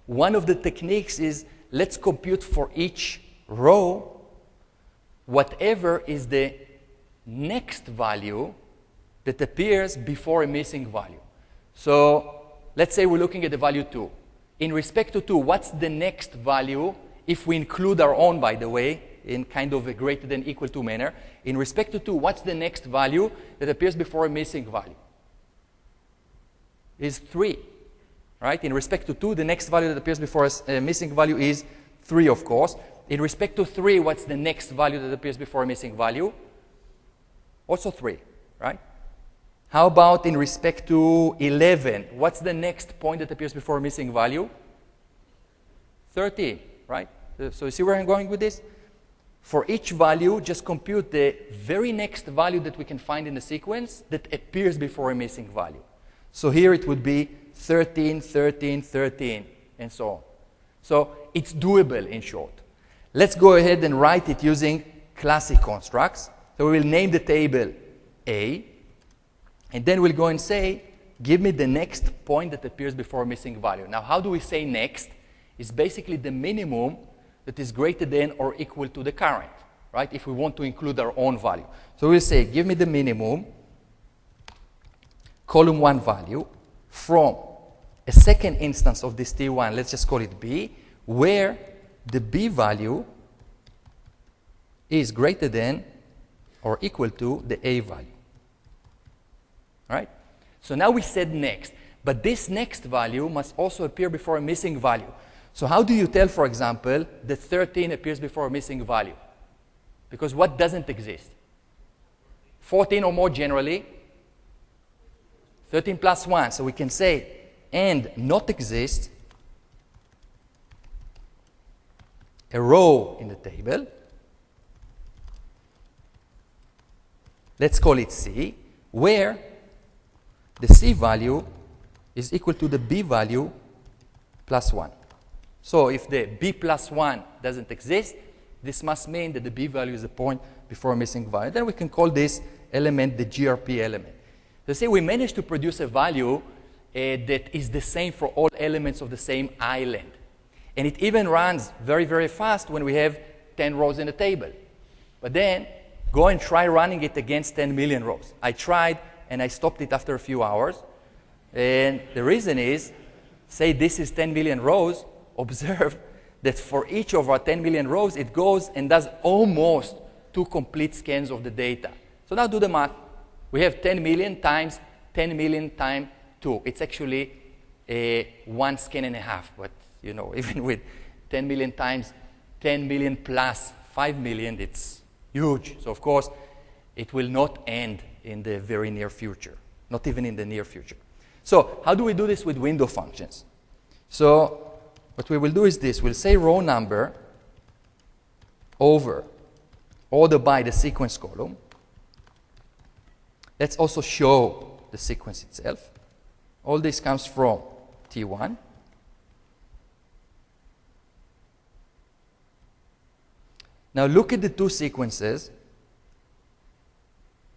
one of the techniques is let's compute for each row whatever is the next value that appears before a missing value. So let's say we're looking at the value 2. In respect to 2, what's the next value if we include our own, by the way, in kind of a greater than equal to manner? In respect to 2, what's the next value that appears before a missing value? Is 3, right? In respect to 2, the next value that appears before a missing value is 3, of course. In respect to 3, what's the next value that appears before a missing value? Also 3, right? How about in respect to 11? What's the next point that appears before a missing value? 13, right? So you see where I'm going with this? For each value, just compute the very next value that we can find in the sequence that appears before a missing value. So here it would be 13, 13, 13, and so on. So it's doable, in short. Let's go ahead and write it using classic constructs. So we will name the table A, and then we'll go and say, give me the next point that appears before a missing value. Now, how do we say next? It's basically the minimum that is greater than or equal to the current, right? If we want to include our own value. So we'll say, give me the minimum, column 1 value, from a second instance of this T1, let's just call it B, where the B value is greater than or equal to the A value. Right? So now we said next, but this next value must also appear before a missing value. So how do you tell, for example, that 13 appears before a missing value? Because what doesn't exist? 14 or more generally. 13 plus 1. So we can say, and not exist a row in the table. Let's call it C, where the C value is equal to the B value plus 1. So if the B plus 1 doesn't exist, this must mean that the B value is a point before a missing value. Then we can call this element the GRP element. So say we managed to produce a value that is the same for all elements of the same island. And it even runs very, very fast when we have 10 rows in a table. But then go and try running it against 10 million rows. I tried, and I stopped it after a few hours. And the reason is, say this is 10 million rows, observe that for each of our 10 million rows, it goes and does almost 2 complete scans of the data. So now do the math. We have 10 million times 10 million times 2. It's actually 1 scan and a half. But, you know, even with 10 million times 10 million plus 5 million, it's huge. So, of course, it will not end in the very near future, not even in the near future. So how do we do this with window functions? So what we will do is this. We'll say row number over order by the sequence column. Let's also show the sequence itself. All this comes from T1. Now look at the two sequences.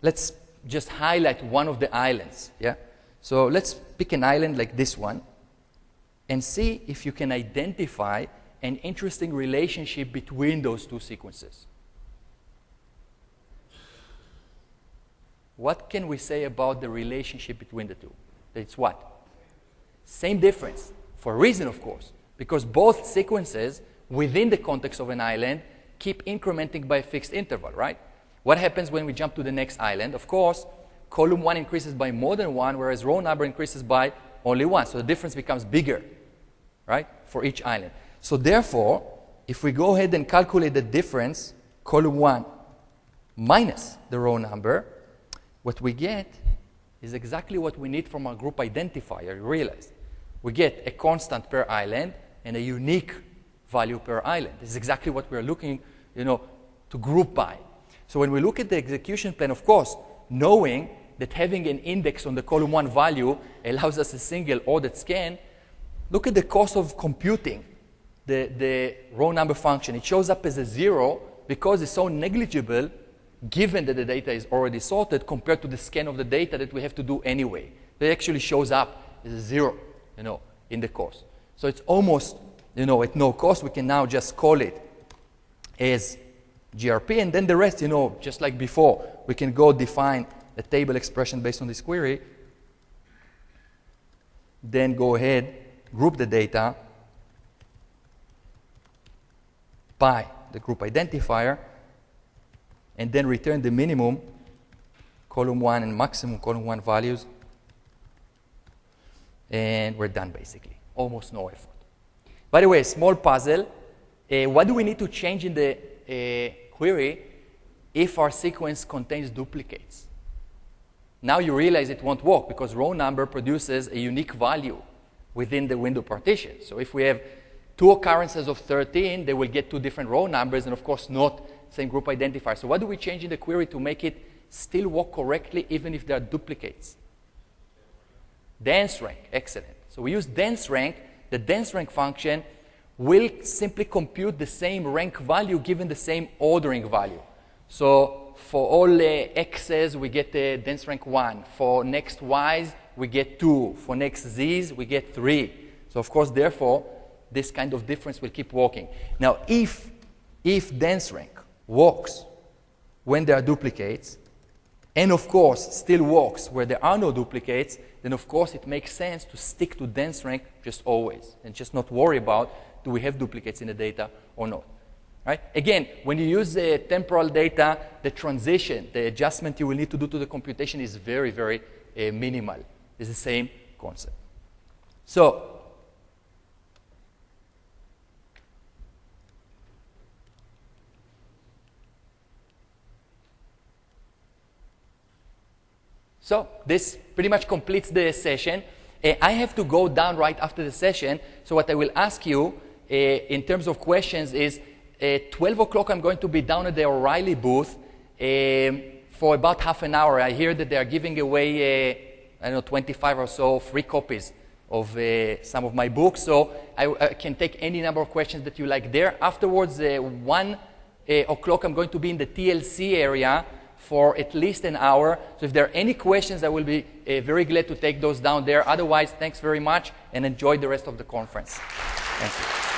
Let's just highlight one of the islands. Yeah? So let's pick an island like this one and see if you can identify an interesting relationship between those two sequences. What can we say about the relationship between the two? It's what? Same difference. For a reason, of course. Because both sequences within the context of an island keep incrementing by a fixed interval, right? What happens when we jump to the next island? Of course, column 1 increases by more than 1, whereas row number increases by only 1. So the difference becomes bigger, right, for each island. So therefore, if we go ahead and calculate the difference, column 1 minus the row number, what we get is exactly what we need from our group identifier. You realize we get a constant per island and a unique value per island. This is exactly what we're looking, to group by. So when we look at the execution plan, of course, knowing that having an index on the column 1 value allows us a single ordered scan, look at the cost of computing the row number function. It shows up as a 0 because it's so negligible given that the data is already sorted compared to the scan of the data that we have to do anyway. It actually shows up as a 0, in the cost. So it's almost, at no cost. We can now just call it as GRP, and then the rest, just like before, we can go define a table expression based on this query, then go ahead, group the data by the group identifier, and then return the minimum column 1 and maximum column 1 values, and we're done basically. Almost no effort. By the way, small puzzle. What do we need to change in the query if our sequence contains duplicates? Now you realize it won't work because row number produces a unique value within the window partition. So if we have 2 occurrences of 13, they will get 2 different row numbers and of course not same group identifier. So what do we change in the query to make it still work correctly even if there are duplicates? Dense rank, excellent. So we use dense rank. The dense rank function will simply compute the same rank value given the same ordering value. So for all x's, we get dense rank 1. For next y's, we get 2. For next z's, we get 3. So of course, therefore, this kind of difference will keep working. Now, if dense rank works when there are duplicates, and of course still works where there are no duplicates, then of course it makes sense to stick to dense rank just always and just not worry about do we have duplicates in the data or not. Right? Again, when you use temporal data, the transition, the adjustment you will need to do to the computation is very, very minimal. It's the same concept. So this pretty much completes the session. I have to go down right after the session. So what I will ask you in terms of questions is 12 o'clock I'm going to be down at the O'Reilly booth for about half an hour. I hear that they are giving away, 25 or so free copies of some of my books. So I can take any number of questions that you like there. Afterwards, 1 o'clock I'm going to be in the TLC area for at least an hour. So if there are any questions, I will be very glad to take those down there. Otherwise, thanks very much and enjoy the rest of the conference. Thank you.